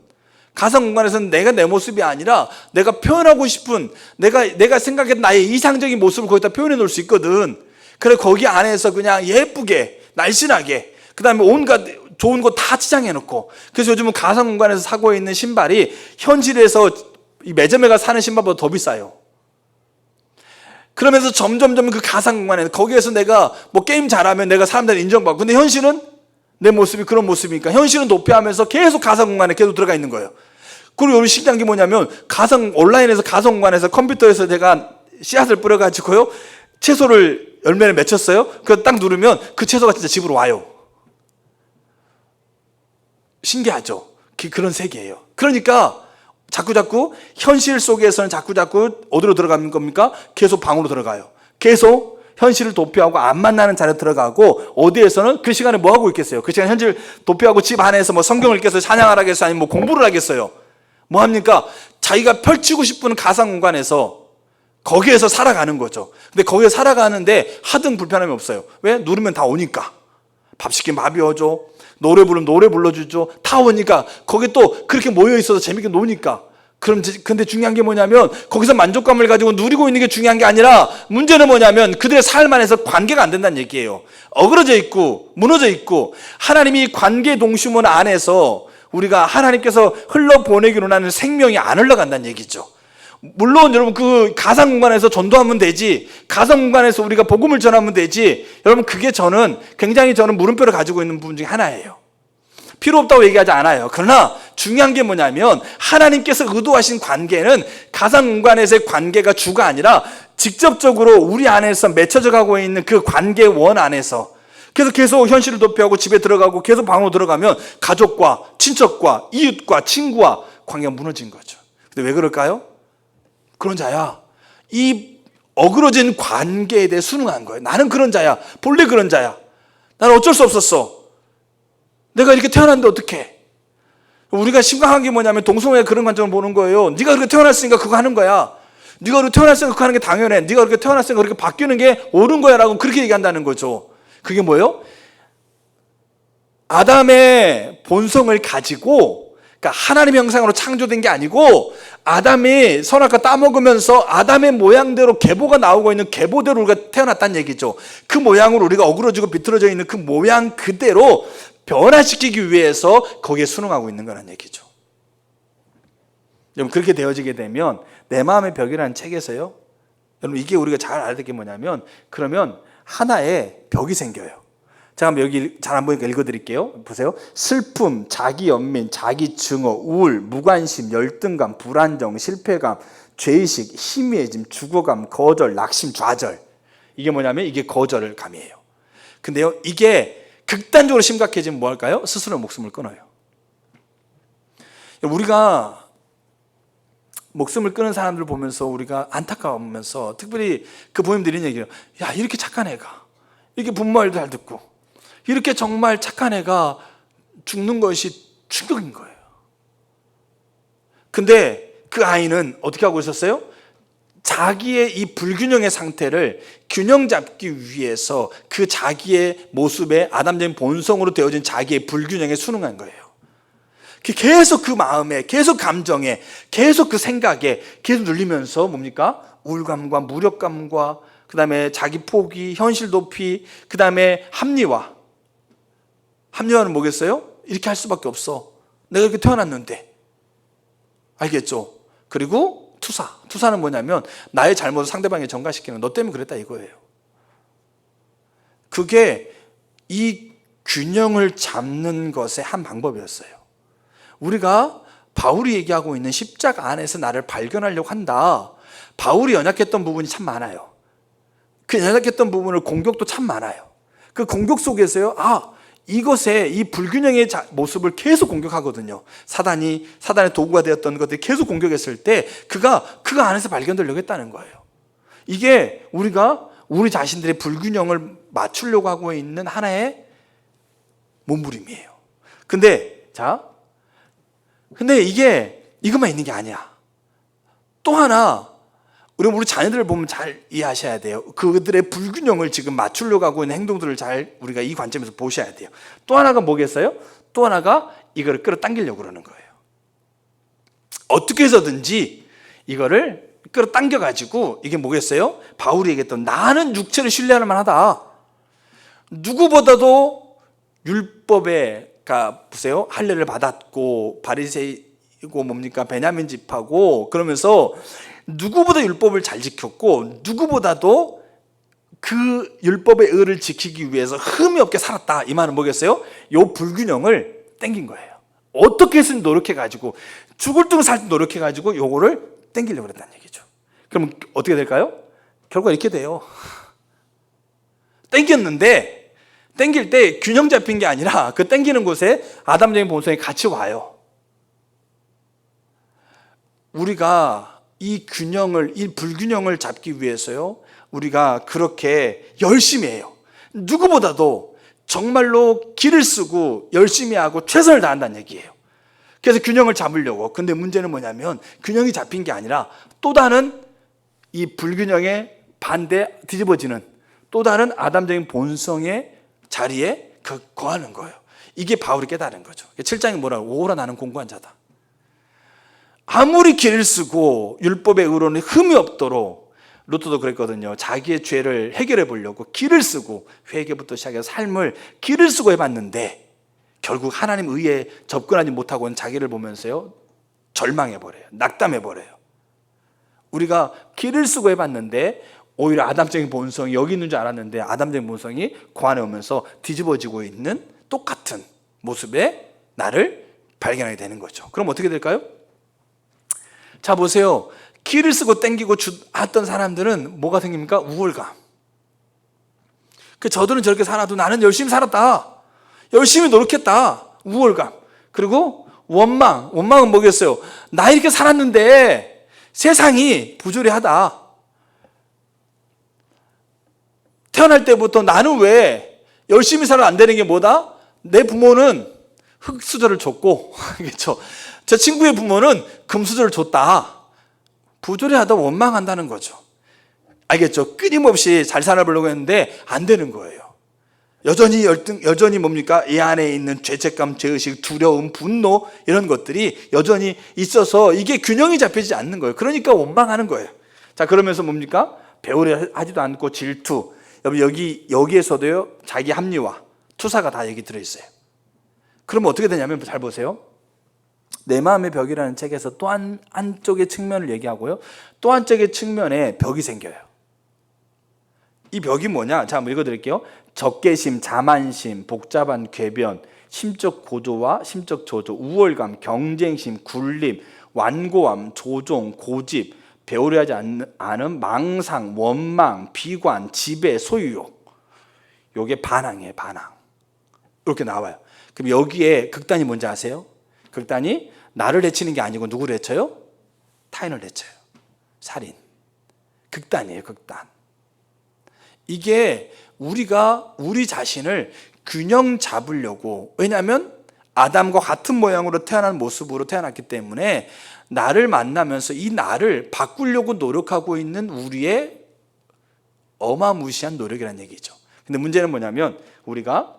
가상 공간에서는 내가 내 모습이 아니라 내가 표현하고 싶은, 내가 생각했던 나의 이상적인 모습을 거기다 표현해 놓을 수 있거든. 그래, 거기 안에서 그냥 예쁘게 날씬하게, 그 다음에 온갖 좋은 거 다 치장해 놓고. 그래서 요즘은 가상 공간에서 사고 있는 신발이 현실에서 이 매점에 가 사는 신발보다 더 비싸요. 그러면서 점점점 그 가상 공간에 거기에서 내가 뭐 게임 잘하면 내가 사람들한테 인정받고, 근데 현실은 내 모습이 그런 모습이니까 현실은 도피하면서 계속 가상 공간에 계속 들어가 있는 거예요. 그리고 여기 신기한 게 뭐냐면 온라인에서 가상 공간에서 컴퓨터에서 제가 씨앗을 뿌려가지고요, 채소를 열매를 맺혔어요. 그거 딱 누르면 그 채소가 진짜 집으로 와요. 신기하죠? 그런 세계예요. 그러니까 자꾸 현실 속에서는 자꾸 어디로 들어가는 겁니까? 계속 방으로 들어가요. 계속 현실을 도피하고 안 만나는 자리에 들어가고, 어디에서는 그 시간에 뭐 하고 있겠어요? 그 시간에 현실 도피하고 집 안에서 뭐 성경을 읽겠어요? 찬양을 하겠어요? 아니면 뭐 공부를 하겠어요? 뭐 합니까? 자기가 펼치고 싶은 가상 공간에서 거기에서 살아가는 거죠. 근데 거기에 살아가는데 하등 불편함이 없어요. 왜? 누르면 다 오니까. 밥 시키면 밥이 오죠. 노래 부르면 노래 불러주죠. 다 오니까. 거기 또 그렇게 모여 있어서 재밌게 노니까. 근데 중요한 게 뭐냐면 거기서 만족감을 가지고 누리고 있는 게 중요한 게 아니라, 문제는 뭐냐면 그들의 삶 안에서 관계가 안 된다는 얘기예요. 어그러져 있고 무너져 있고, 하나님이 관계 동심원 안에서 우리가 하나님께서 흘러보내기로 하는 생명이 안 흘러간다는 얘기죠. 물론 여러분 그 가상 공간에서 전도하면 되지, 가상 공간에서 우리가 복음을 전하면 되지, 여러분 그게 굉장히 물음표를 가지고 있는 부분 중에 하나예요. 필요 없다고 얘기하지 않아요. 그러나 중요한 게 뭐냐면 하나님께서 의도하신 관계는 가상 공간에서의 관계가 주가 아니라 직접적으로 우리 안에서 맺혀져 가고 있는 그 관계 원 안에서, 그래서 계속 현실을 도피하고 집에 들어가고 계속 방으로 들어가면 가족과 친척과 이웃과 친구와 관계가 무너진 거죠. 근데 왜 그럴까요? 그런 자야. 이 어그러진 관계에 대해 순응한 거예요. 나는 그런 자야. 본래 그런 자야. 나는 어쩔 수 없었어. 내가 이렇게 태어났는데 어떡해? 우리가 심각한 게 뭐냐면 동성애가 그런 관점을 보는 거예요. 네가 그렇게 태어났으니까 그거 하는 거야. 네가 그렇게 태어났으니까 그거 하는 게 당연해. 네가 그렇게 태어났으니까 그렇게 바뀌는 게 옳은 거야 라고 그렇게 얘기한다는 거죠. 그게 뭐예요? 아담의 본성을 가지고, 그러니까 하나님 형상으로 창조된 게 아니고 아담이 선악과 따먹으면서 아담의 모양대로 계보가 나오고 있는 계보대로 우리가 태어났다는 얘기죠. 그 모양으로 우리가 어그러지고 비틀어져 있는 그 모양 그대로 변화시키기 위해서 거기에 순응하고 있는 거라는 얘기죠. 여러분 그렇게 되어지게 되면 내 마음의 벽이라는 책에서요, 여러분 이게 우리가 잘 알아야 될 게 뭐냐면, 그러면 하나의 벽이 생겨요. 자, 한번 여기 잘 안 보니까 읽어드릴게요. 보세요. 슬픔, 자기 연민, 자기 증오, 우울, 무관심, 열등감, 불안정, 실패감, 죄의식, 희미해짐, 죽어감, 거절, 낙심, 좌절. 이게 뭐냐면 이게 거절을 감이에요. 근데요, 이게 극단적으로 심각해지면 뭐 할까요? 스스로 목숨을 끊어요. 우리가 목숨을 끊은 사람들을 보면서 우리가 안타까워하면서, 특별히 그 부모님들이 이런 얘기해요. 야, 이렇게 착한 애가, 이렇게 부모 말도 잘 듣고 이렇게 정말 착한 애가 죽는 것이 충격인 거예요. 근데 그 아이는 어떻게 하고 있었어요? 자기의 이 불균형의 상태를 균형 잡기 위해서 그 자기의 모습에 아담적인 본성으로 되어진 자기의 불균형에 순응한 거예요. 계속 그 마음에, 계속 감정에, 계속 그 생각에 계속 눌리면서 뭡니까? 우울감과 무력감과 그 다음에 자기 포기, 현실 도피, 그 다음에 합리화. 합리화는 뭐겠어요? 이렇게 할 수밖에 없어. 내가 이렇게 태어났는데. 알겠죠? 그리고 투사. 투사는 뭐냐면 나의 잘못을 상대방에 전가시키는, 너 때문에 그랬다 이거예요. 그게 이 균형을 잡는 것의 한 방법이었어요. 우리가 바울이 얘기하고 있는 십자가 안에서 나를 발견하려고 한다. 바울이 연약했던 부분이 참 많아요. 그 연약했던 부분을 공격도 참 많아요. 그 공격 속에서요, 이것의 이 불균형의 모습을 계속 공격하거든요. 사단의 도구가 되었던 것들이 계속 공격했을 때 그가 그 안에서 발견되려고 했다는 거예요. 이게 우리가 우리 자신들의 불균형을 맞추려고 하고 있는 하나의 몸부림이에요. 근데 이게 이것만 있는 게 아니야. 또 하나, 우리 자녀들을 보면 잘 이해하셔야 돼요. 그들의 불균형을 지금 맞추려고 하고 있는 행동들을 잘 우리가 이 관점에서 보셔야 돼요. 또 하나가 뭐겠어요? 또 하나가 이거를 끌어당기려고 그러는 거예요. 어떻게 해서든지 이거를 끌어당겨가지고, 이게 뭐겠어요? 바울이 얘기했던 나는 육체를 신뢰할 만하다. 누구보다도 율법에 보세요. 할례를 받았고 바리새인 뭡니까 베냐민 집하고, 그러면서 누구보다 율법을 잘 지켰고 누구보다도 그 율법의 의를 지키기 위해서 흠이 없게 살았다. 이 말은 뭐겠어요? 요 불균형을 땡긴 거예요. 어떻게 해서든 노력해가지고 죽을 둥 살 둥 노력해가지고 요거를 땡기려고 그랬다는 얘기죠. 그럼 어떻게 될까요? 결과 이렇게 돼요. 땡겼는데 땡길 때 균형 잡힌 게 아니라 그 땡기는 곳에 아담적인 본성이 같이 와요. 우리가 이 균형을, 이 불균형을 잡기 위해서요, 우리가 그렇게 열심히 해요. 누구보다도 정말로 기를 쓰고 열심히 하고 최선을 다한다는 얘기예요. 그래서 균형을 잡으려고. 근데 문제는 뭐냐면 균형이 잡힌 게 아니라 또 다른 이 불균형의 반대 뒤집어지는 또 다른 아담적인 본성의 자리에 거하는 거예요. 이게 바울이 깨달은 거죠. 7장이 뭐라고? 오호라 나는 공고한 자다. 아무리 기를 쓰고 율법의 의로는 흠이 없도록, 루터도 그랬거든요. 자기의 죄를 해결해 보려고 기를 쓰고 회개부터 시작해서 삶을 기를 쓰고 해봤는데 결국 하나님 의에 접근하지 못하고는 자기를 보면서요 절망해버려요. 낙담해버려요. 우리가 기를 쓰고 해봤는데 오히려 아담적인 본성이 여기 있는 줄 알았는데 아담적인 본성이 그 안에 오면서 뒤집어지고 있는 똑같은 모습의 나를 발견하게 되는 거죠. 그럼 어떻게 될까요? 자 보세요. 기를 쓰고 땡기고 했던 사람들은 뭐가 생깁니까? 우월감. 저들은 저렇게 살아도 나는 열심히 살았다, 열심히 노력했다. 우월감. 그리고 원망. 원망은 뭐겠어요? 나 이렇게 살았는데 세상이 부조리하다. 태어날 때부터 나는 왜 열심히 살아 안 되는 게 뭐다? 내 부모는 흙수저를 줬고 그렇죠? 저 친구의 부모는 금수저를 줬다. 부조리하다, 원망한다는 거죠. 알겠죠? 끊임없이 잘 살아보려고 했는데 안 되는 거예요. 여전히 뭡니까? 이 안에 있는 죄책감, 죄의식, 두려움, 분노 이런 것들이 여전히 있어서 이게 균형이 잡히지 않는 거예요. 그러니까 원망하는 거예요. 자, 그러면서 뭡니까? 배우려 하지도 않고 질투. 여기에서도요 자기 합리화, 투사가 다 여기 들어있어요. 그러면 어떻게 되냐면 잘 보세요. 내 마음의 벽이라는 책에서 또 한쪽의 측면을 얘기하고요, 또 한쪽의 측면에 벽이 생겨요. 이 벽이 뭐냐? 자, 한번 읽어드릴게요. 적개심, 자만심, 복잡한 궤변, 심적 고조와 심적 저조, 우월감, 경쟁심, 굴림, 완고함, 조종, 고집, 배우려 하지 않은 망상, 원망, 비관, 지배, 소유욕. 요게 반항이에요. 반항. 이렇게 나와요. 그럼 여기에 극단이 뭔지 아세요? 극단이 나를 해치는 게 아니고 누구를 해쳐요? 타인을 해쳐요. 살인. 극단이에요. 극단. 이게 우리가 우리 자신을 균형 잡으려고, 왜냐하면 아담과 같은 모양으로 태어난 모습으로 태어났기 때문에 나를 만나면서 이 나를 바꾸려고 노력하고 있는 우리의 어마무시한 노력이라는 얘기죠. 근데 문제는 뭐냐면 우리가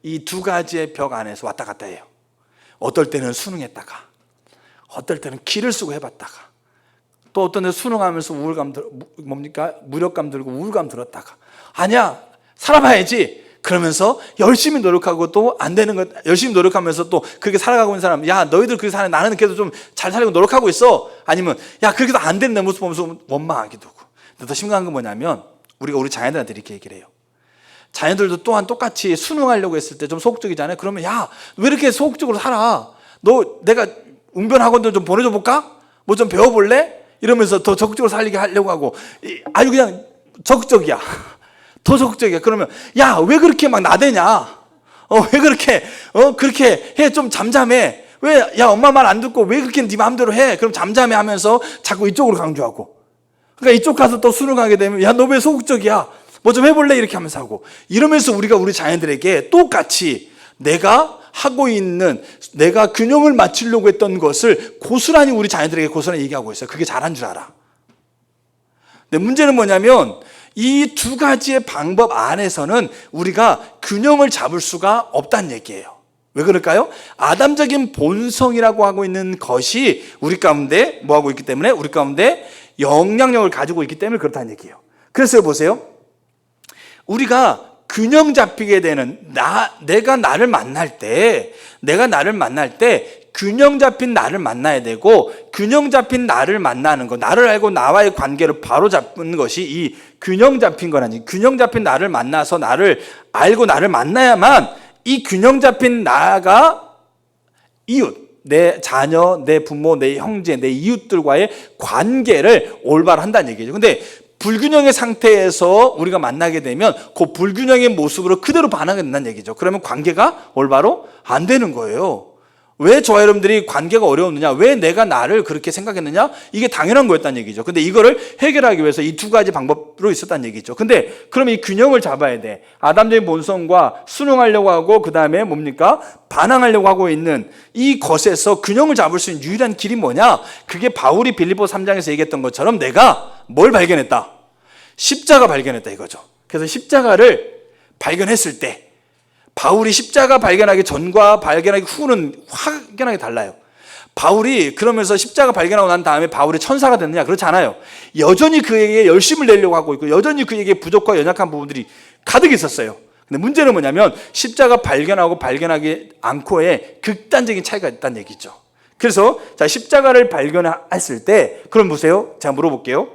이 두 가지의 벽 안에서 왔다 갔다 해요. 어떨 때는 순응했다가, 어떨 때는 기를 쓰고 해봤다가, 또 어떤 데 순응하면서 우울감 무력감 들고 우울감 들었다가, 아니야 살아봐야지 그러면서 열심히 노력하고 또 안 되는 것 열심히 노력하면서 또 그렇게 살아가고 있는 사람, 야 너희들 그렇게 사네, 나는 그래도 좀 잘 살려고 노력하고 있어. 아니면 야 그렇게도 안 되는 내 모습 보면서 원망하기도 하고. 근데 더 심각한 건 뭐냐면 우리가 우리 자녀들한테 이렇게 얘기를 해요. 자녀들도 또한 똑같이 순응하려고 했을 때 좀 소극적이잖아요. 그러면 야 왜 이렇게 소극적으로 살아? 너 내가 웅변학원도 좀 보내줘 볼까? 뭐 좀 배워볼래? 이러면서 더 적극적으로 살리게 하려고 하고, 아주 그냥 적극적이야. 더 적극적이야. 그러면 야 왜 그렇게 막 나대냐? 왜 그렇게 그렇게 해? 좀 잠잠해. 왜 야 엄마 말 안 듣고 왜 그렇게 네 마음대로 해? 그럼 잠잠해 하면서 자꾸 이쪽으로 강조하고, 그러니까 이쪽 가서 또 순응하게 되면 야 너 왜 소극적이야? 뭐 좀 해볼래? 이렇게 하면서 하고, 이러면서 우리가 우리 자녀들에게 똑같이 내가 하고 있는, 내가 균형을 맞추려고 했던 것을 고스란히 우리 자녀들에게 고스란히 얘기하고 있어요. 그게 잘한 줄 알아. 근데 문제는 뭐냐면 이 두 가지의 방법 안에서는 우리가 균형을 잡을 수가 없다는 얘기예요. 왜 그럴까요? 아담적인 본성이라고 하고 있는 것이 우리 가운데 뭐하고 있기 때문에, 우리 가운데 영향력을 가지고 있기 때문에 그렇다는 얘기예요. 그래서 보세요. 우리가 균형 잡히게 되는 내가 나를 만날 때 균형 잡힌 나를 만나야 되고, 균형 잡힌 나를 만나는 것, 나를 알고 나와의 관계를 바로 잡는 것이 이 균형 잡힌 거라니. 균형 잡힌 나를 만나서 나를 알고 나를 만나야만 이 균형 잡힌 나가 이웃, 내 자녀, 내 부모, 내 형제, 내 이웃들과의 관계를 올바로 한다는 얘기죠. 근데 불균형의 상태에서 우리가 만나게 되면 그 불균형의 모습으로 그대로 반응하게 된다는 얘기죠. 그러면 관계가 올바로 안 되는 거예요. 왜 저와 여러분들이 관계가 어려웠느냐? 왜 내가 나를 그렇게 생각했느냐? 이게 당연한 거였다는 얘기죠. 근데 이거를 해결하기 위해서 이 두 가지 방법으로 있었다는 얘기죠. 근데 그럼 이 균형을 잡아야 돼. 아담적인 본성과 순응하려고 하고, 그 다음에 뭡니까? 반항하려고 하고 있는 이 것에서 균형을 잡을 수 있는 유일한 길이 뭐냐? 그게 바울이 빌립보 3장에서 얘기했던 것처럼 내가 뭘 발견했다? 십자가 발견했다 이거죠. 그래서 십자가를 발견했을 때 바울이 십자가 발견하기 전과 발견하기 후는 확연하게 달라요. 바울이 그러면서 십자가 발견하고 난 다음에 바울이 천사가 됐느냐? 그렇지 않아요. 여전히 그에게 열심을 내려고 하고 있고, 여전히 그에게 부족과 연약한 부분들이 가득 있었어요. 근데 문제는 뭐냐면 십자가 발견하고 발견하지 않고의 극단적인 차이가 있다는 얘기죠. 그래서 자, 십자가를 발견했을 때, 그럼 보세요. 제가 물어볼게요.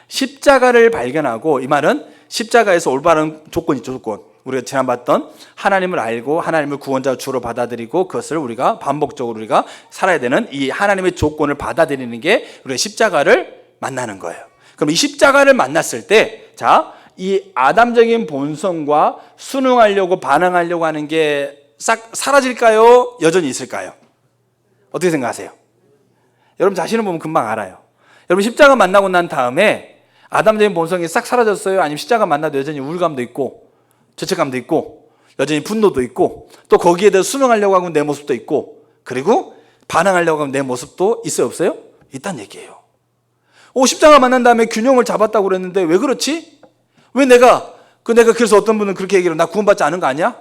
십자가를 발견하고, 이 말은 십자가에서 올바른 조건이 있죠, 조건. 우리가 지난 봤던 하나님을 알고 하나님을 구원자 주로 받아들이고, 그것을 우리가 반복적으로 우리가 살아야 되는 이 하나님의 조건을 받아들이는 게 우리가 십자가를 만나는 거예요. 그럼 이 십자가를 만났을 때, 자, 이 아담적인 본성과 순응하려고 반항하려고 하는 게 싹 사라질까요? 여전히 있을까요? 어떻게 생각하세요? 여러분 자신을 보면 금방 알아요. 여러분 십자가 만나고 난 다음에 아담적인 본성이 싹 사라졌어요? 아니면 십자가 만나도 여전히 우울감도 있고 죄책감도 있고 여전히 분노도 있고, 또 거기에 대해서 순응하려고 하면 내 모습도 있고, 그리고 반항하려고 하면 내 모습도 있어요 없어요? 있다는 얘기예요. 십자가 만난 다음에 균형을 잡았다고 그랬는데 왜 그렇지? 왜 내가 그래서 어떤 분은 그렇게 얘기를, 나 구원받지 않은 거 아니야?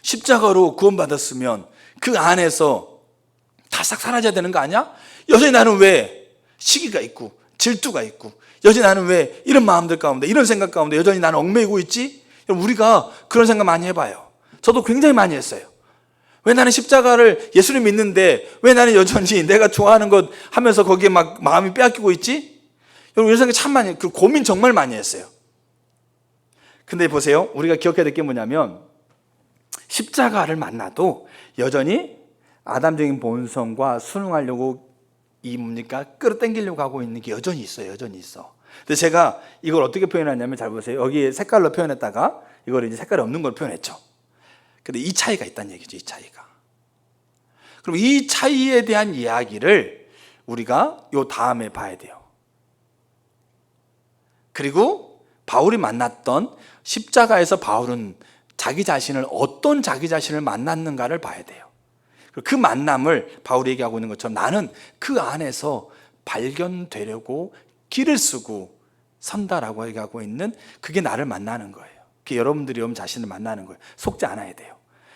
십자가로 구원받았으면 그 안에서 다 싹 사라져야 되는 거 아니야? 여전히 나는 왜 시기가 있고 질투가 있고, 여전히 나는 왜 이런 마음들 가운데, 이런 생각 가운데 여전히 나는 얽매이고 있지? 우리가 그런 생각 많이 해봐요. 저도 굉장히 많이 했어요. 왜 나는 십자가를, 예수를 믿는데 왜 나는 여전히 내가 좋아하는 것 하면서 거기에 막 마음이 빼앗기고 있지? 여러분 이런 생각 참 많이, 그 고민 정말 많이 했어요. 근데 보세요, 우리가 기억해야 될 게 뭐냐면 십자가를 만나도 여전히 아담적인 본성과 순응하려고 끌어당기려고 하고 있는 게 여전히 있어요. 여전히 있어. 근데 제가 이걸 어떻게 표현하냐면, 잘 보세요. 여기 색깔로 표현했다가 이걸 이제 색깔이 없는 걸 표현했죠. 근데 이 차이가 있다는 얘기죠. 이 차이가. 그럼 이 차이에 대한 이야기를 우리가 요 다음에 봐야 돼요. 그리고 바울이 만났던 십자가에서 바울은 자기 자신을, 어떤 자기 자신을 만났는가를 봐야 돼요. 그 만남을 바울이 얘기하고 있는 것처럼 나는 그 안에서 발견되려고 길을 쓰고 선다라고 얘기하고 있는, 그게 나를 만나는 거예요. 그게 여러분들이 여러분 자신을 만나는 거예요. 속지 않아야 돼요.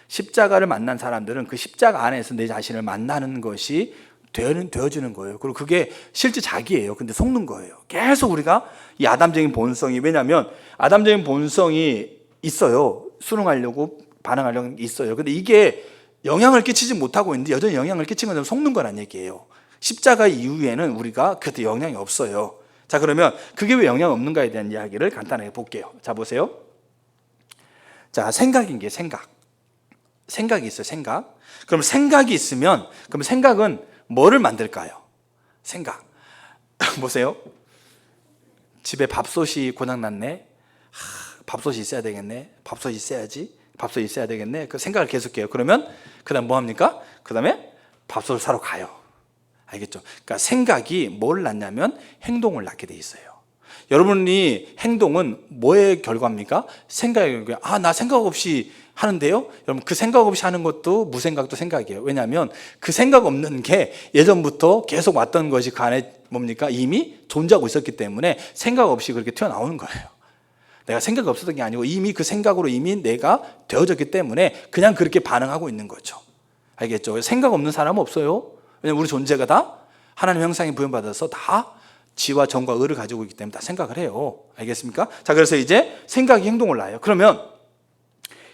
십자가를 만난 사람들은 그 십자가 안에서 내 자신을 만나는 것이 되어지는 거예요. 그리고 그게 실제 자기예요. 근데 속는 거예요. 계속 우리가 이 아담적인 본성이, 왜냐하면 아담적인 본성이 있어요. 순응하려고 반항하려고 있어요. 근데 이게 영향을 끼치지 못하고 있는데 여전히 영향을 끼친 건 속는 거란 얘기예요. 십자가 이후에는 우리가 그때 영향이 없어요. 자, 그러면 그게 왜 영향 없는가에 대한 이야기를 간단하게 볼게요. 자, 보세요. 자, 생각인 게 생각이 있어요. 생각. 그럼 생각이 있으면, 그럼 생각은 뭐를 만들까요? 생각. 보세요. 집에 밥솥이 고장났네. 밥솥이 있어야 되겠네. 밥솥이 있어야지. 밥솥이 있어야 되겠네. 그 생각을 계속해요. 그러면 그 다음 뭐 합니까? 그 다음에 밥솥을 사러 가요. 알겠죠? 그러니까 생각이 뭘 낳냐면 행동을 낳게 돼 있어요. 여러분이 행동은 뭐의 결과입니까? 생각의 결과. 나 생각 없이 하는데요? 여러분 그 생각 없이 하는 것도 무생각도 생각이에요. 왜냐하면 그 생각 없는 게 예전부터 계속 왔던 것이 그 안에 뭡니까? 이미 존재하고 있었기 때문에 생각 없이 그렇게 튀어나오는 거예요. 내가 생각이 없었던 게 아니고 이미 그 생각으로 이미 내가 되어졌기 때문에 그냥 그렇게 반응하고 있는 거죠. 알겠죠? 생각 없는 사람은 없어요. 왜냐하면 우리 존재가 다 하나님 형상에 부여받아서 다 지와 정과 의를 가지고 있기 때문에 다 생각을 해요. 알겠습니까? 자, 그래서 이제 생각이 행동을 낳아요. 그러면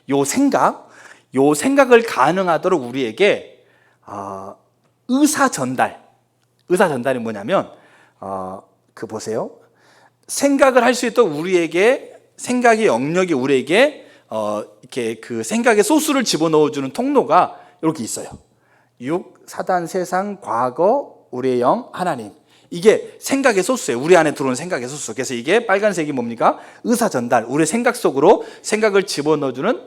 요 생각, 요 생각을 가능하도록 우리에게 의사 전달이 뭐냐면 보세요. 생각을 할 수 있도록 우리에게 생각의 영역이 우리에게 이렇게 그 생각의 소스를 집어넣어주는 통로가 이렇게 있어요. 육, 사단, 세상, 과거, 우리의 영, 하나님. 이게 생각의 소스예요. 우리 안에 들어오는 생각의 소스. 그래서 이게 빨간색이 뭡니까? 의사 전달. 우리 생각 속으로 생각을 집어넣어주는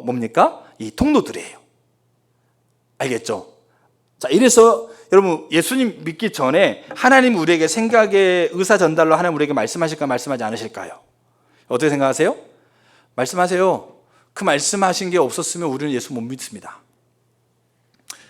뭡니까? 이 통로들이에요. 알겠죠? 자, 이래서 여러분 예수님 믿기 전에 하나님 우리에게 생각의 의사 전달로 하나님 우리에게 말씀하실까 말씀하지 않으실까요? 어떻게 생각하세요? 말씀하세요. 그 말씀하신 게 없었으면 우리는 예수 못 믿습니다.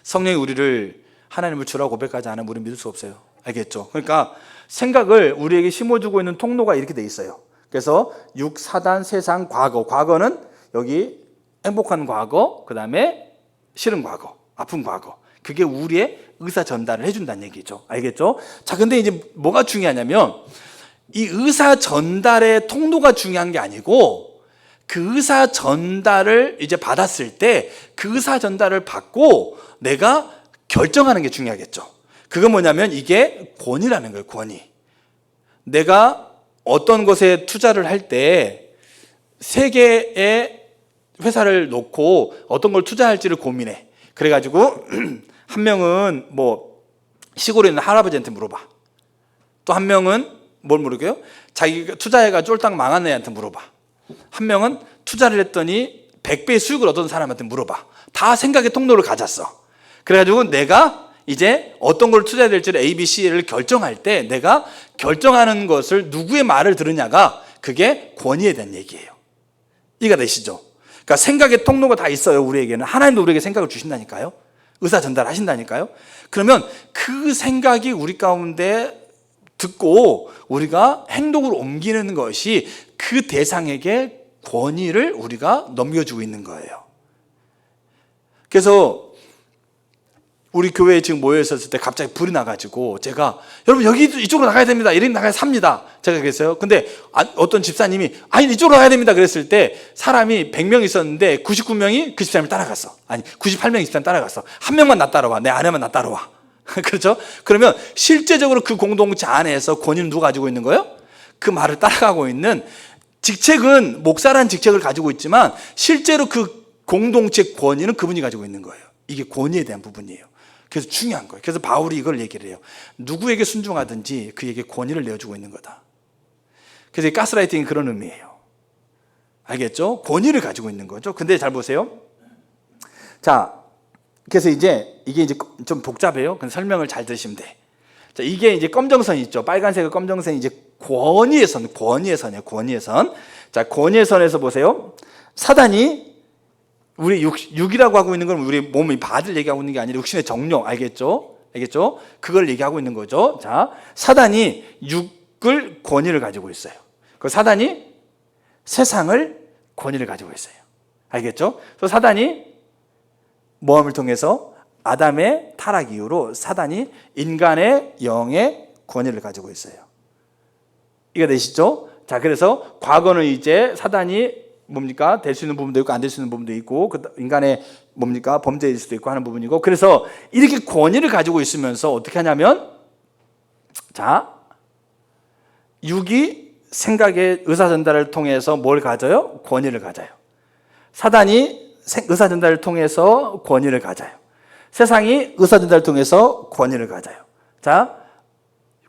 성령이 우리를 하나님을 주라고 고백하지 않으면 우리는 믿을 수 없어요. 알겠죠? 그러니까 생각을 우리에게 심어주고 있는 통로가 이렇게 돼 있어요. 그래서 육, 사단, 세상, 과거. 과거는 여기 행복한 과거, 그 다음에 싫은 과거, 아픈 과거. 그게 우리의 의사 전달을 해준다는 얘기죠. 알겠죠? 자, 근데 이제 뭐가 중요하냐면 이 의사 전달의 통로가 중요한 게 아니고 그 의사 전달을 이제 받았을 때 그 의사 전달을 받고 내가 결정하는 게 중요하겠죠. 그건 뭐냐면 이게 권위라는 거예요. 권위. 내가 어떤 것에 투자를 할 때 세 개의 회사를 놓고 어떤 걸 투자할지를 고민해. 그래가지고 한 명은 뭐 시골에 있는 할아버지한테 물어봐. 또 한 명은 뭘 물어봐요? 자기가 투자해가 쫄딱 망한 애한테 물어봐. 한 명은 투자를 했더니 100배의 수익을 얻은 사람한테 물어봐. 다 생각의 통로를 가졌어. 그래가지고 내가 이제 어떤 걸 투자해야 될지를 A, B, C를 결정할 때 내가 결정하는 것을 누구의 말을 들으냐가 그게 권위에 대한 얘기예요. 이해가 되시죠? 그러니까 생각의 통로가 다 있어요. 우리에게는. 하나님도 우리에게 생각을 주신다니까요. 의사 전달하신다니까요. 그러면 그 생각이 우리 가운데 듣고 우리가 행동으로 옮기는 것이 그 대상에게 권위를 우리가 넘겨주고 있는 거예요. 그래서 우리 교회에 지금 모여 있었을 때 갑자기 불이 나가지고 제가 여러분 여기 이쪽으로 나가야 됩니다. 이렇게 나가야 삽니다. 제가 그랬어요. 근데 어떤 집사님이 아니 이쪽으로 가야 됩니다. 그랬을 때 사람이 100명 있었는데 99명이 그 집사님을 따라갔어. 아니 98명이 집사님 따라갔어. 한 명만 나 따라와. 내 아내만 나 따라와. 그렇죠? 그러면 실제적으로 그 공동체 안에서 권위는 누가 가지고 있는 거예요? 그 말을 따라가고 있는 직책은 목사라는 직책을 가지고 있지만 실제로 그 공동체 권위는 그분이 가지고 있는 거예요. 이게 권위에 대한 부분이에요. 그래서 중요한 거예요. 그래서 바울이 이걸 얘기를 해요. 누구에게 순종하든지 그에게 권위를 내어주고 있는 거다. 그래서 가스라이팅이 그런 의미예요. 알겠죠? 권위를 가지고 있는 거죠. 근데 잘 보세요. 자, 그래서 이게 이제 좀 복잡해요. 근데 설명을 잘 들으시면 돼. 자, 이게 이제 검정선이 있죠. 빨간색의 검정선이 이제 권위의 선. 자, 권위의 선에서 보세요. 사단이 우리 육이라고 하고 있는 건 우리 몸이 바디를 얘기하고 있는 게 아니라 육신의 정욕. 알겠죠? 그걸 얘기하고 있는 거죠. 자, 사단이 육을 권위를 가지고 있어요. 그 사단이 세상을 권위를 가지고 있어요. 알겠죠? 그래서 사단이 모함을 통해서 아담의 타락 이후로 사단이 인간의 영의 권위를 가지고 있어요. 이해가 되시죠? 자, 그래서 과거는 이제 사단이 뭡니까? 될 수 있는 부분도 있고 안 될 수 있는 부분도 있고 인간의 뭡니까? 범죄일 수도 있고 하는 부분이고 그래서 이렇게 권위를 가지고 있으면서 어떻게 하냐면 자, 육이 생각의 의사 전달을 통해서 뭘 가져요? 권위를 가져요. 사단이 의사 전달을 통해서 권위를 가져요. 세상이 의사 전달을 통해서 권위를 가져요. 자,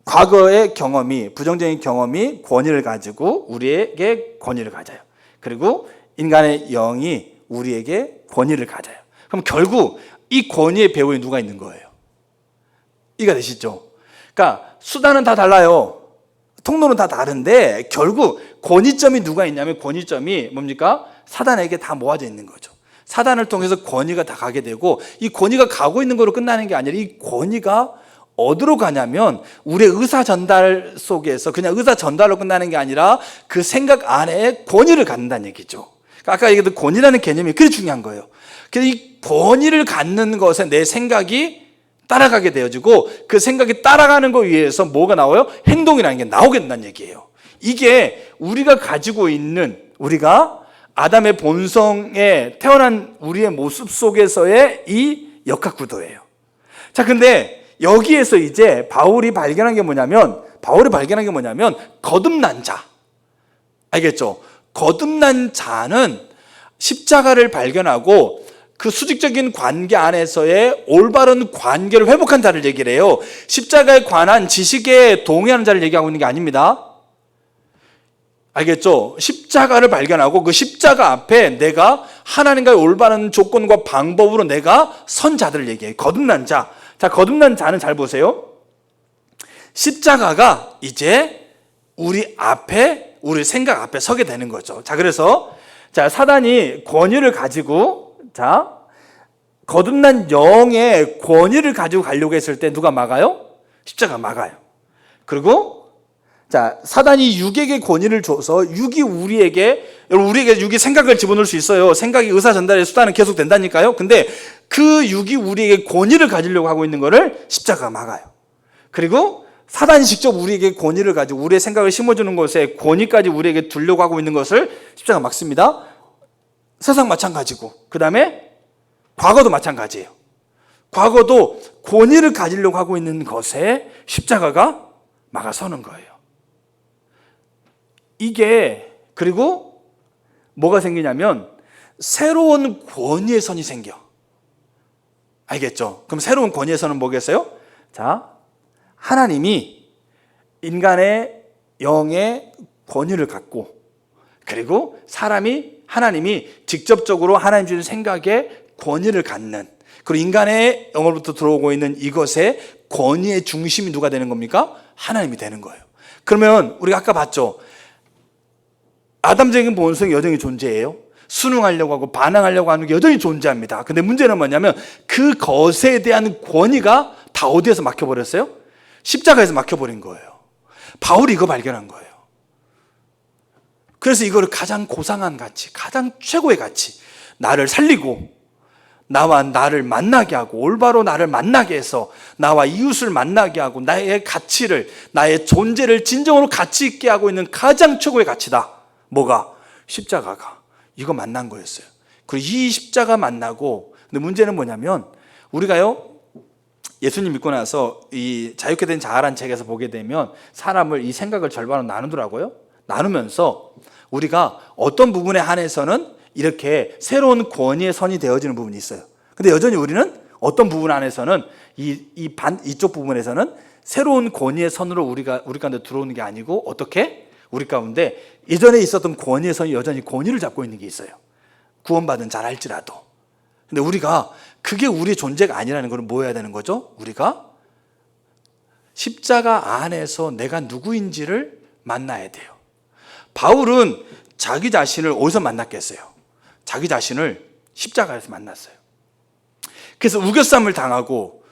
과거의 경험이 부정적인 경험이 권위를 가지고 우리에게 권위를 가져요. 그리고 인간의 영이 우리에게 권위를 가져요. 그럼 결국 이 권위의 배후에 누가 있는 거예요? 이해가 되시죠? 그러니까 수단은 다 달라요. 통로는 다 다른데 결국 권위점이 누가 있냐면 권위점이 뭡니까? 사단에게 다 모아져 있는 거죠. 사단을 통해서 권위가 다 가게 되고 이 권위가 가고 있는 거로 끝나는 게 아니라 이 권위가 어디로 가냐면 우리의 의사 전달 속에서 그냥 의사 전달로 끝나는 게 아니라 그 생각 안에 권위를 갖는다는 얘기죠. 아까 얘기했던 권위라는 개념이 그게 중요한 거예요. 그래서 이 권위를 갖는 것에 내 생각이 따라가게 되어지고 그 생각이 따라가는 거 위해서 뭐가 나와요? 행동이라는 게 나오게 된다는 얘기예요. 이게 우리가 가지고 있는 우리가 아담의 본성에 태어난 우리의 모습 속에서의 이 역학구도예요. 자, 근데 여기에서 이제 바울이 발견한 게 뭐냐면 거듭난 자. 알겠죠? 거듭난 자는 십자가를 발견하고 그 수직적인 관계 안에서의 올바른 관계를 회복한 자를 얘기를 해요. 십자가에 관한 지식에 동의하는 자를 얘기하고 있는 게 아닙니다. 알겠죠? 십자가를 발견하고 그 십자가 앞에 내가 하나님과의 올바른 조건과 방법으로 내가 선 자들을 얘기해요. 거듭난 자. 자, 거듭난 자는 잘 보세요. 십자가가 이제 우리 앞에, 우리 생각 앞에 서게 되는 거죠. 자, 그래서 사단이 권위를 가지고 거듭난 영의 권위를 가지고 가려고 했을 때 누가 막아요? 십자가 막아요. 그리고 사단이 육에게 권위를 줘서 육이 우리에게 육이 생각을 집어넣을 수 있어요. 생각이 의사 전달의 수단은 계속 된다니까요. 근데 그 육이 우리에게 권위를 가지려고 하고 있는 것을 십자가가 막아요. 그리고 사단이 직접 우리에게 권위를 가지고 우리의 생각을 심어주는 것에 권위까지 우리에게 두려고 하고 있는 것을 십자가가 막습니다. 세상 마찬가지고, 그 다음에 과거도 마찬가지예요. 과거도 권위를 가지려고 하고 있는 것에 십자가가 막아서는 거예요. 이게, 그리고 뭐가 생기냐면 새로운 권위의 선이 생겨. 알겠죠? 그럼 새로운 권위의 선은 뭐겠어요? 하나님이 인간의 영의 권위를 갖고, 그리고 하나님이 직접적으로 하나님 주신 생각에 권위를 갖는, 그리고 인간의 영으로부터 들어오고 있는 이것의 권위의 중심이 누가 되는 겁니까? 하나님이 되는 거예요. 그러면 우리가 아까 봤죠? 아담적인 본성이 여전히 존재해요. 순응하려고 하고 반항하려고 하는 게 여전히 존재합니다. 근데 문제는 뭐냐면 그 것에 대한 권위가 다 어디에서 막혀버렸어요? 십자가에서 막혀버린 거예요. 바울이 이거 발견한 거예요. 그래서 이거를 가장 고상한 가치, 가장 최고의 가치, 나를 살리고 나와 나를 만나게 하고 올바로 나를 만나게 해서 나와 이웃을 만나게 하고 나의 가치를, 나의 존재를 진정으로 가치 있게 하고 있는 가장 최고의 가치다. 뭐가? 십자가가. 이거 만난 거였어요. 그리고 이 십자가 만나고, 근데 문제는 뭐냐면 우리가요, 예수님 믿고 나서 이 자유케 된 자아란 책에서 보게 되면 사람을 이 생각을 절반으로 나누더라고요. 나누면서 우리가 어떤 부분에 한해서는 이렇게 새로운 권위의 선이 되어지는 부분이 있어요. 근데 여전히 우리는 어떤 부분 안에서는 이쪽 부분에서는 새로운 권위의 선으로 우리 가운데 들어오는 게 아니고 어떻게? 우리 가운데 예전에 있었던 권위의 선이 여전히 권위를 잡고 있는 게 있어요. 구원받은 자라 할지라도. 근데 우리가 그게 우리의 존재가 아니라는 걸 뭐 해야 되는 거죠? 우리가 십자가 안에서 내가 누구인지를 만나야 돼요. 바울은 자기 자신을 어디서 만났겠어요? 자기 자신을 십자가에서 만났어요. 그래서 우겨쌈을 당하고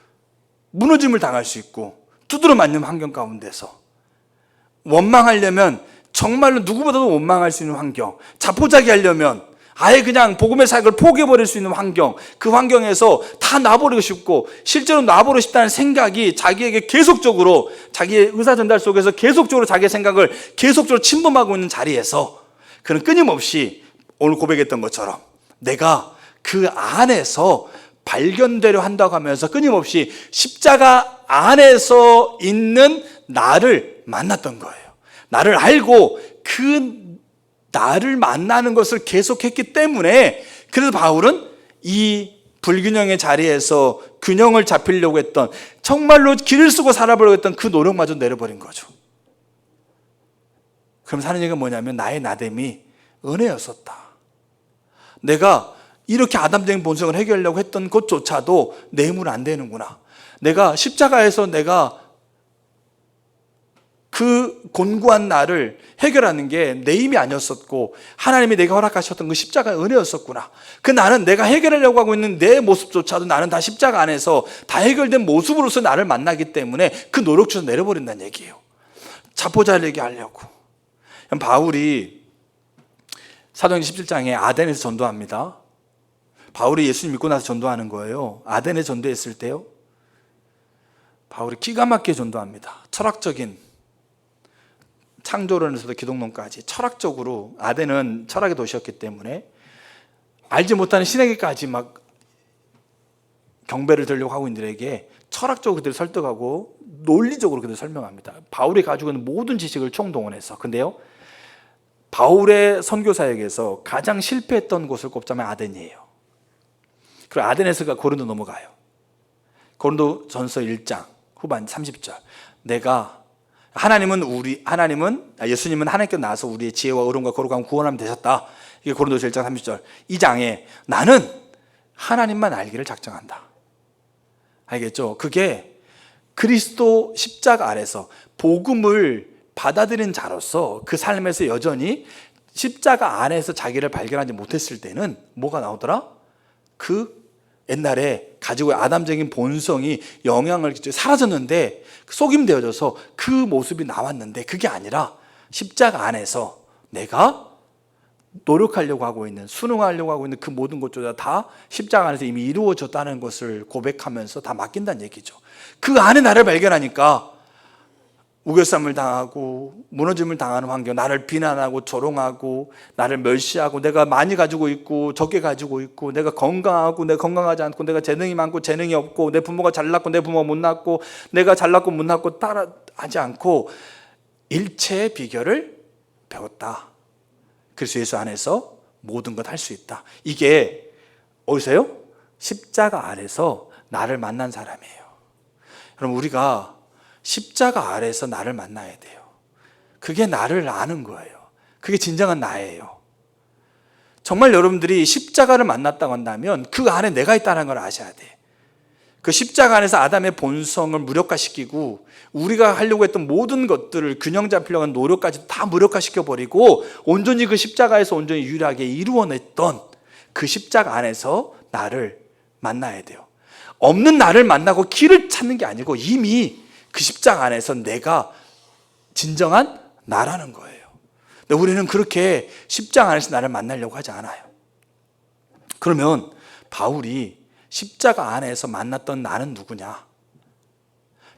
무너짐을 당할 수 있고 두드러 맞는 환경 가운데서 원망하려면 정말로 누구보다도 원망할 수 있는 환경, 자포자기 하려면 아예 그냥 복음의 사역을 포기해버릴 수 있는 환경, 그 환경에서 다 놔버리고 싶고 실제로 놔버리고 싶다는 생각이 자기에게 계속적으로 자기의 의사전달 속에서 계속적으로 자기의 생각을 계속적으로 침범하고 있는 자리에서 그는 끊임없이 오늘 고백했던 것처럼 내가 그 안에서 발견되려 한다고 하면서 끊임없이 십자가 안에서 있는 나를 만났던 거예요. 나를 알고 그 나를 만나는 것을 계속했기 때문에 그래서 바울은 이 불균형의 자리에서 균형을 잡히려고 했던, 정말로 길을 쓰고 살아보려고 했던 그 노력마저 내려버린 거죠. 그럼 사는 얘기가 뭐냐면 나의 나됨이 은혜였었다. 내가 이렇게 아담적인 본성을 해결하려고 했던 것조차도 내 힘으로 안 되는구나. 내가 십자가에서 내가 그 곤고한 나를 해결하는 게 내 힘이 아니었었고 하나님이 내가 허락하셨던 그 십자가의 은혜였었구나. 그 나는 내가 해결하려고 하고 있는 내 모습조차도 나는 다 십자가 안에서 다 해결된 모습으로서 나를 만나기 때문에 그 노력조차 내려버린다는 얘기예요. 자포자기하게 하려고. 바울이 사도행전 17장에 아덴에서 전도합니다. 바울이 예수님 믿고 나서 전도하는 거예요. 아덴에 전도했을 때요, 바울이 기가 막히게 전도합니다. 철학적인 창조론에서도 기독론까지 철학적으로, 아덴은 철학의 도시였기 때문에 알지 못하는 신에게까지 막 경배를 드리려고 하고 있는 들에게 철학적으로 그들을 설득하고 논리적으로 그들을 설명합니다. 바울이 가지고 있는 모든 지식을 총동원해서. 근데요, 바울의 선교 사역에서 가장 실패했던 곳을 꼽자면 아덴이에요. 그리고 아덴에서가 고린도 넘어가요. 고린도 전서 1장 후반 30절. 예수님은 하나님께 나와서 우리의 지혜와 의로움과 거룩함 구원함 되셨다. 이게 고린도서 1장 30절. 이 장에 나는 하나님만 알기를 작정한다. 알겠죠? 그게 그리스도 십자가 아래서 복음을 받아들인 자로서 그 삶에서 여전히 십자가 안에서 자기를 발견하지 못했을 때는 뭐가 나오더라? 그 옛날에 가지고 아담적인 본성이 영향을 끼쳐 사라졌는데 속임되어져서 그 모습이 나왔는데, 그게 아니라 십자가 안에서 내가 노력하려고 하고 있는, 순응하려고 하고 있는 그 모든 것조차 다 십자가 안에서 이미 이루어졌다는 것을 고백하면서 다 맡긴다는 얘기죠. 그 안에 나를 발견하니까 우겨쌈을 당하고 무너짐을 당하는 환경, 나를 비난하고 조롱하고 나를 멸시하고, 내가 많이 가지고 있고 적게 가지고 있고, 내가 건강하고 내가 건강하지 않고, 내가 재능이 많고 재능이 없고, 내 부모가 잘났고 내 부모가 못났고, 내가 잘났고 못났고 따라하지 않고 일체의 비결을 배웠다. 그래서 예수 안에서 모든 것 할 수 있다. 이게 어디서요? 십자가 아래서 나를 만난 사람이에요. 여러분, 우리가 십자가 아래서 나를 만나야 돼요. 그게 나를 아는 거예요. 그게 진정한 나예요. 정말 여러분들이 십자가를 만났다고 한다면 그 안에 내가 있다는 걸 아셔야 돼. 그 십자가 안에서 아담의 본성을 무력화시키고 우리가 하려고 했던 모든 것들을 균형 잡히려고 하는 노력까지 다 무력화시켜버리고 온전히 그 십자가에서 온전히 유일하게 이루어냈던 그 십자가 안에서 나를 만나야 돼요. 없는 나를 만나고 길을 찾는 게 아니고 이미 그 십자가 안에서 내가 진정한 나라는 거예요. 근데 우리는 그렇게 십자가 안에서 나를 만나려고 하지 않아요. 그러면 바울이 십자가 안에서 만났던 나는 누구냐?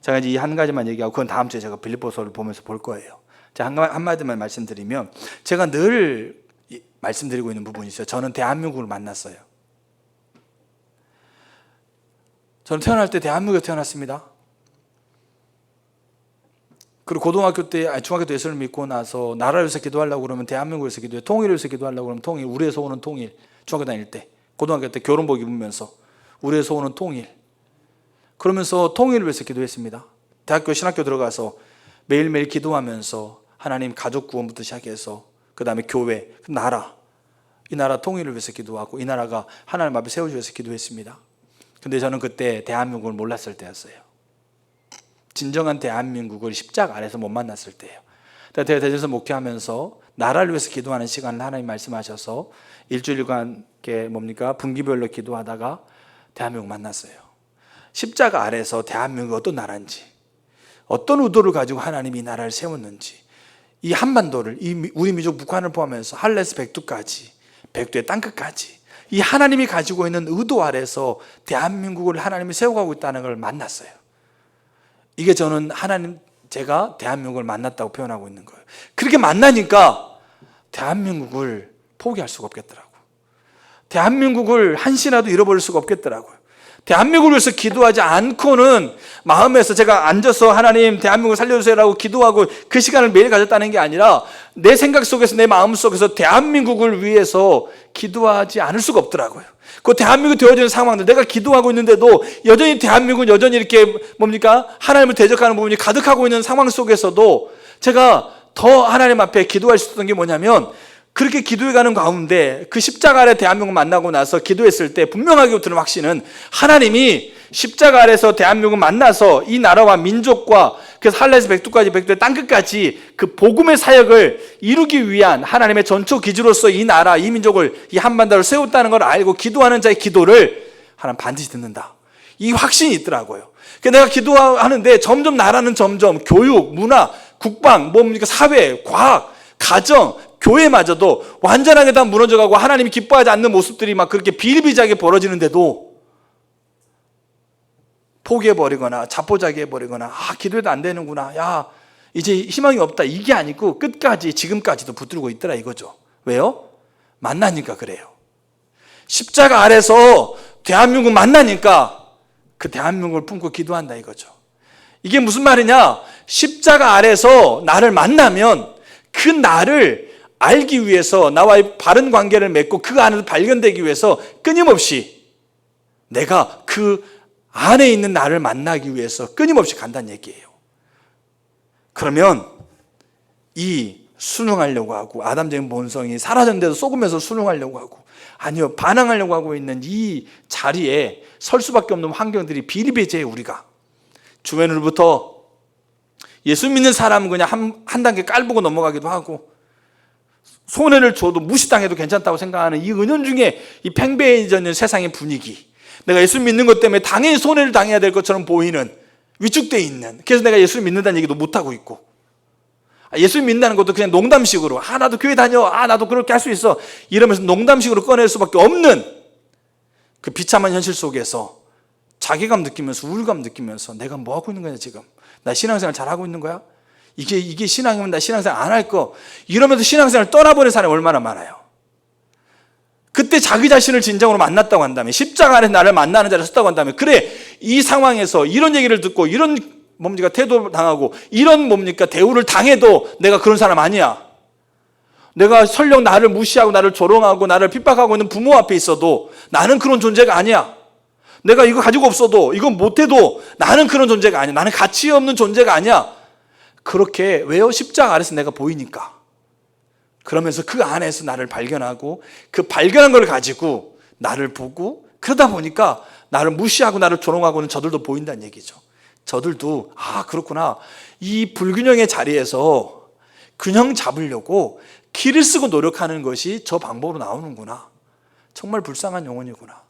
제가 이제 이 한 가지만 얘기하고 그건 다음 주에 제가 빌립보서를 보면서 볼 거예요. 제가 한마디만 말씀드리면, 제가 늘 말씀드리고 있는 부분이 있어요. 저는 대한민국을 만났어요. 저는 태어날 때 대한민국에 태어났습니다. 그리고 고등학교 때, 중학교 때 예수를 믿고 나서 나라를 위해서 기도하려고 그러면 대한민국에서 기도해요. 통일을 위해서 기도하려고 그러면 통일, 우리의 소원은 통일. 중학교 다닐 때, 고등학교 때 교론복 입으면서 우리의 소원은 통일. 그러면서 통일을 위해서 기도했습니다. 대학교 신학교 들어가서 매일매일 기도하면서 하나님 가족 구원부터 시작해서 그 다음에 교회, 나라, 이 나라 통일을 위해서 기도하고 이 나라가 하나님 앞에 세워주기 위해서 기도했습니다. 근데 저는 그때 대한민국을 몰랐을 때였어요. 진정한 대한민국을 십자가 안에서 못 만났을 때예요. 제가 대전에서 목회하면서 나라를 위해서 기도하는 시간을 하나님 말씀하셔서 일주일간 분기별로 기도하다가 대한민국 만났어요. 십자가 아래서 대한민국이 어떤 나라인지, 어떤 의도를 가지고 하나님이 이 나라를 세웠는지, 이 한반도를, 우리 민족 북한을 포함해서 할레스 백두까지, 백두의 땅끝까지 이 하나님이 가지고 있는 의도 아래서 대한민국을 하나님이 세워가고 있다는 걸 만났어요. 이게 저는 제가 대한민국을 만났다고 표현하고 있는 거예요. 그렇게 만나니까 대한민국을 포기할 수가 없겠더라고요. 대한민국을 한시라도 잃어버릴 수가 없겠더라고요. 대한민국을 위해서 기도하지 않고는 마음에서 제가 앉아서 하나님 대한민국을 살려주세요라고 기도하고 그 시간을 매일 가졌다는 게 아니라 내 생각 속에서, 내 마음 속에서 대한민국을 위해서 기도하지 않을 수가 없더라고요. 그 대한민국이 되어지는 상황들, 내가 기도하고 있는데도 여전히 대한민국은 여전히 이렇게 하나님을 대적하는 부분이 가득하고 있는 상황 속에서도 제가 더 하나님 앞에 기도할 수 있었던 게 뭐냐면, 그렇게 기도해가는 가운데 그 십자가 아래 대한민국을 만나고 나서 기도했을 때 분명하게 드는 확신은, 하나님이 십자가 아래서 대한민국을 만나서 이 나라와 민족과 그래서 할레에서 백두까지, 백두의 땅끝까지 그 복음의 사역을 이루기 위한 하나님의 전초 기지로서 이 나라, 이 민족을, 이 한반도를 세웠다는 걸 알고 기도하는 자의 기도를 하나님 반드시 듣는다. 이 확신이 있더라고요. 내가 기도하는데 점점 나라는 점점 교육, 문화, 국방, 사회, 과학, 가정, 교회마저도 완전하게 다 무너져가고 하나님이 기뻐하지 않는 모습들이 막 그렇게 비일비재하게 벌어지는데도 포기해버리거나 자포자기해버리거나 기도해도 안 되는구나, 야 이제 희망이 없다 이게 아니고 끝까지 지금까지도 붙들고 있더라 이거죠. 왜요? 만나니까 그래요. 십자가 아래서 대한민국 만나니까 그 대한민국을 품고 기도한다 이거죠. 이게 무슨 말이냐? 십자가 아래서 나를 만나면 그 나를 알기 위해서 나와의 바른 관계를 맺고 그 안에서 발견되기 위해서 끊임없이 내가 그 안에 있는 나를 만나기 위해서 끊임없이 간다는 얘기예요. 그러면 이 순응하려고 하고 아담적인 본성이 사라졌는데도 속으면서 순응하려고 하고 아니요 반항하려고 하고 있는 이 자리에 설 수밖에 없는 환경들이 비일비재해요. 우리가 주변으로부터 예수 믿는 사람은 그냥 한 단계 깔보고 넘어가기도 하고 손해를 줘도 무시당해도 괜찮다고 생각하는 이 은연중에 이 팽배해지는 세상의 분위기, 내가 예수 믿는 것 때문에 당연히 손해를 당해야 될 것처럼 보이는 위축되어 있는, 그래서 내가 예수 믿는다는 얘기도 못하고 있고 예수 믿는다는 것도 그냥 농담식으로 나도 교회 다녀, 나도 그렇게 할 수 있어 이러면서 농담식으로 꺼낼 수밖에 없는 그 비참한 현실 속에서 자괴감 느끼면서 우울감 느끼면서 내가 뭐 하고 있는 거냐 지금, 나 신앙생활 잘하고 있는 거야? 이게 신앙이면 나 신앙생활 안 할 거, 이러면서 신앙생활을 떠나버린 사람이 얼마나 많아요. 그때 자기 자신을 진정으로 만났다고 한다면, 십자가 아래 나를 만나는 자리에 섰다고 한다면, 그래 이 상황에서 이런 얘기를 듣고 이런 뭡니까 태도를 당하고 이런 뭡니까 대우를 당해도 내가 그런 사람 아니야. 내가 설령 나를 무시하고 나를 조롱하고 나를 핍박하고 있는 부모 앞에 있어도 나는 그런 존재가 아니야. 내가 이거 가지고 없어도 이건 못해도 나는 그런 존재가 아니야. 나는 가치 없는 존재가 아니야. 그렇게 왜요? 십자가 아래서 내가 보이니까. 그러면서 그 안에서 나를 발견하고 그 발견한 걸 가지고 나를 보고, 그러다 보니까 나를 무시하고 나를 조롱하고는 저들도 보인다는 얘기죠. 저들도 그렇구나, 이 불균형의 자리에서 균형 잡으려고 길을 쓰고 노력하는 것이 저 방법으로 나오는구나. 정말 불쌍한 영혼이구나.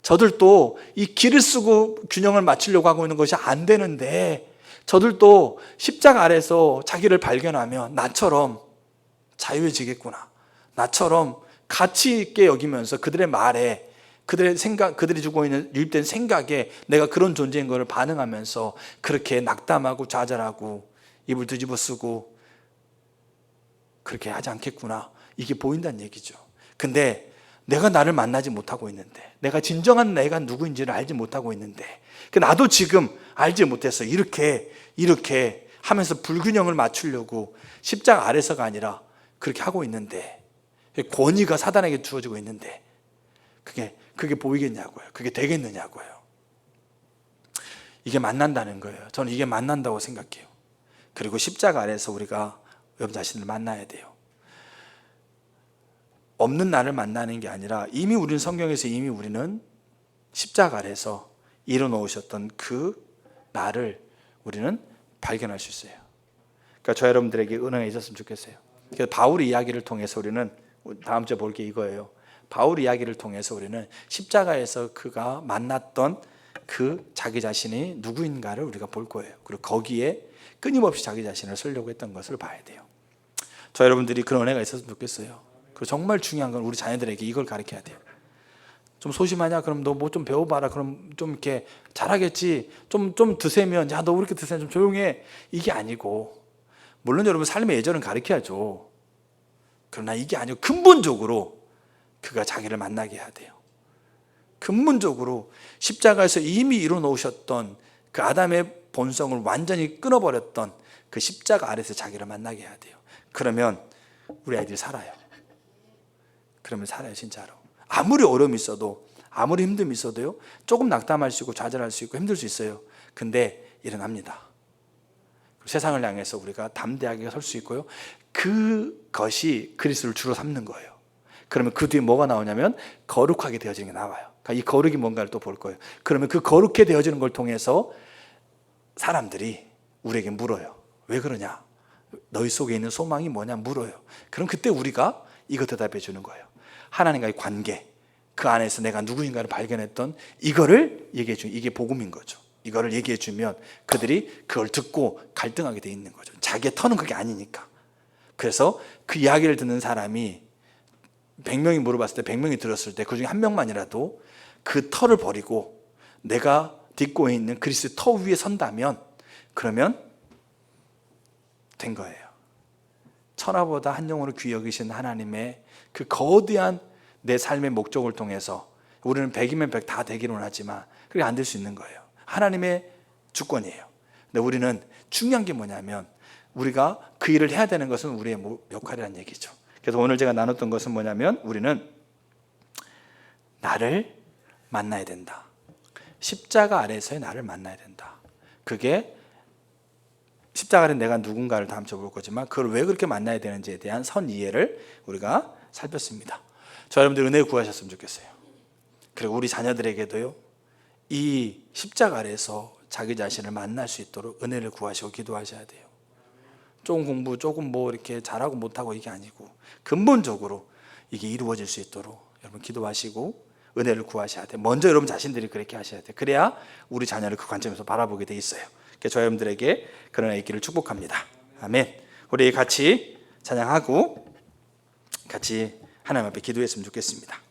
저들도 이 길을 쓰고 균형을 맞추려고 하고 있는 것이 안 되는데 저들도 십자가 아래서 자기를 발견하면 나처럼 자유해지겠구나. 나처럼 가치 있게 여기면서 그들의 말에, 그들의 생각, 그들이 주고 있는 유입된 생각에 내가 그런 존재인 것을 반응하면서 그렇게 낙담하고 좌절하고 입을 뒤집어 쓰고 그렇게 하지 않겠구나. 이게 보인다는 얘기죠. 근데 내가 나를 만나지 못하고 있는데, 내가 진정한 내가 누구인지를 알지 못하고 있는데, 나도 지금 알지 못해서 이렇게 하면서 불균형을 맞추려고 십자가 아래서가 아니라 그렇게 하고 있는데, 권위가 사단에게 주어지고 있는데 그게 보이겠냐고요. 그게 되겠느냐고요. 이게 만난다는 거예요. 저는 이게 만난다고 생각해요. 그리고 십자가 아래서 우리가 여러분 자신을 만나야 돼요. 없는 나를 만나는 게 아니라 이미 우리는 성경에서 이미 우리는 십자가 아래서 이뤄놓으셨던 그 나를 우리는 발견할 수 있어요. 그러니까 저 여러분들에게 은혜가 있었으면 좋겠어요. 그래서 바울 이야기를 통해서 우리는 다음 주에 볼 게 이거예요. 바울 이야기를 통해서 우리는 십자가에서 그가 만났던 그 자기 자신이 누구인가를 우리가 볼 거예요. 그리고 거기에 끊임없이 자기 자신을 쓰려고 했던 것을 봐야 돼요. 저 여러분들이 그런 은혜가 있었으면 좋겠어요. 그리고 정말 중요한 건 우리 자녀들에게 이걸 가르쳐야 돼요. 좀 소심하냐? 그럼 너 뭐 좀 배워봐라. 그럼 좀 이렇게 잘하겠지. 좀 드세면, 야, 너 왜 이렇게 드세? 좀 조용해. 이게 아니고, 물론 여러분 삶의 예절은 가르쳐야죠. 그러나 이게 아니고 근본적으로 그가 자기를 만나게 해야 돼요. 근본적으로 십자가에서 이미 이뤄놓으셨던 그 아담의 본성을 완전히 끊어버렸던 그 십자가 아래서 자기를 만나게 해야 돼요. 그러면 우리 아이들이 살아요. 그러면 살아요, 진짜로. 아무리 어려움이 있어도, 아무리 힘듦이 있어도요, 조금 낙담할 수 있고 좌절할 수 있고 힘들 수 있어요. 근데 일어납니다. 세상을 향해서 우리가 담대하게 설 수 있고요, 그것이 그리스도를 주로 삼는 거예요. 그러면 그 뒤에 뭐가 나오냐면 거룩하게 되어지는 게 나와요. 그러니까 이 거룩이 뭔가를 또 볼 거예요. 그러면 그 거룩해 되어지는 걸 통해서 사람들이 우리에게 물어요. 왜 그러냐? 너희 속에 있는 소망이 뭐냐? 물어요. 그럼 그때 우리가 이거 대답해 주는 거예요. 하나님과의 관계, 그 안에서 내가 누구인가를 발견했던 이거를 얘기해 주는, 이게 복음인 거죠. 이거를 얘기해 주면 그들이 그걸 듣고 갈등하게 돼 있는 거죠. 자기의 터는 그게 아니니까. 그래서 그 이야기를 듣는 사람이 100명이 물어봤을 때 100명이 들었을 때 그 중에 한 명만이라도 그 터를 버리고 내가 딛고 있는 그리스도의 터 위에 선다면, 그러면 된 거예요. 천하보다 한 영혼을 귀히 여기신 하나님의 그 거대한 내 삶의 목적을 통해서 우리는 100이면 100 다 되기는 하지만 그게 안 될 수 있는 거예요. 하나님의 주권이에요. 근데 우리는 중요한 게 뭐냐면 우리가 그 일을 해야 되는 것은 우리의 역할이라는 얘기죠. 그래서 오늘 제가 나눴던 것은 뭐냐면 우리는 나를 만나야 된다. 십자가 아래서의 나를 만나야 된다. 그게 십자가 아래 내가 누군가를 다음 주에 볼 거지만 그걸 왜 그렇게 만나야 되는지에 대한 선 이해를 우리가 살폈습니다. 저 여러분들 은혜 구하셨으면 좋겠어요. 그리고 우리 자녀들에게도요, 이 십자가 아래에서 자기 자신을 만날 수 있도록 은혜를 구하시고 기도하셔야 돼요. 조금 공부, 조금 뭐 이렇게 잘하고 못하고 이게 아니고 근본적으로 이게 이루어질 수 있도록 여러분 기도하시고 은혜를 구하셔야 돼요. 먼저 여러분 자신들이 그렇게 하셔야 돼요. 그래야 우리 자녀를 그 관점에서 바라보게 돼 있어요. 그래서 저 여러분들에게 그런 있기를 축복합니다. 아멘. 우리 같이 찬양하고 같이 하나님 앞에 기도했으면 좋겠습니다.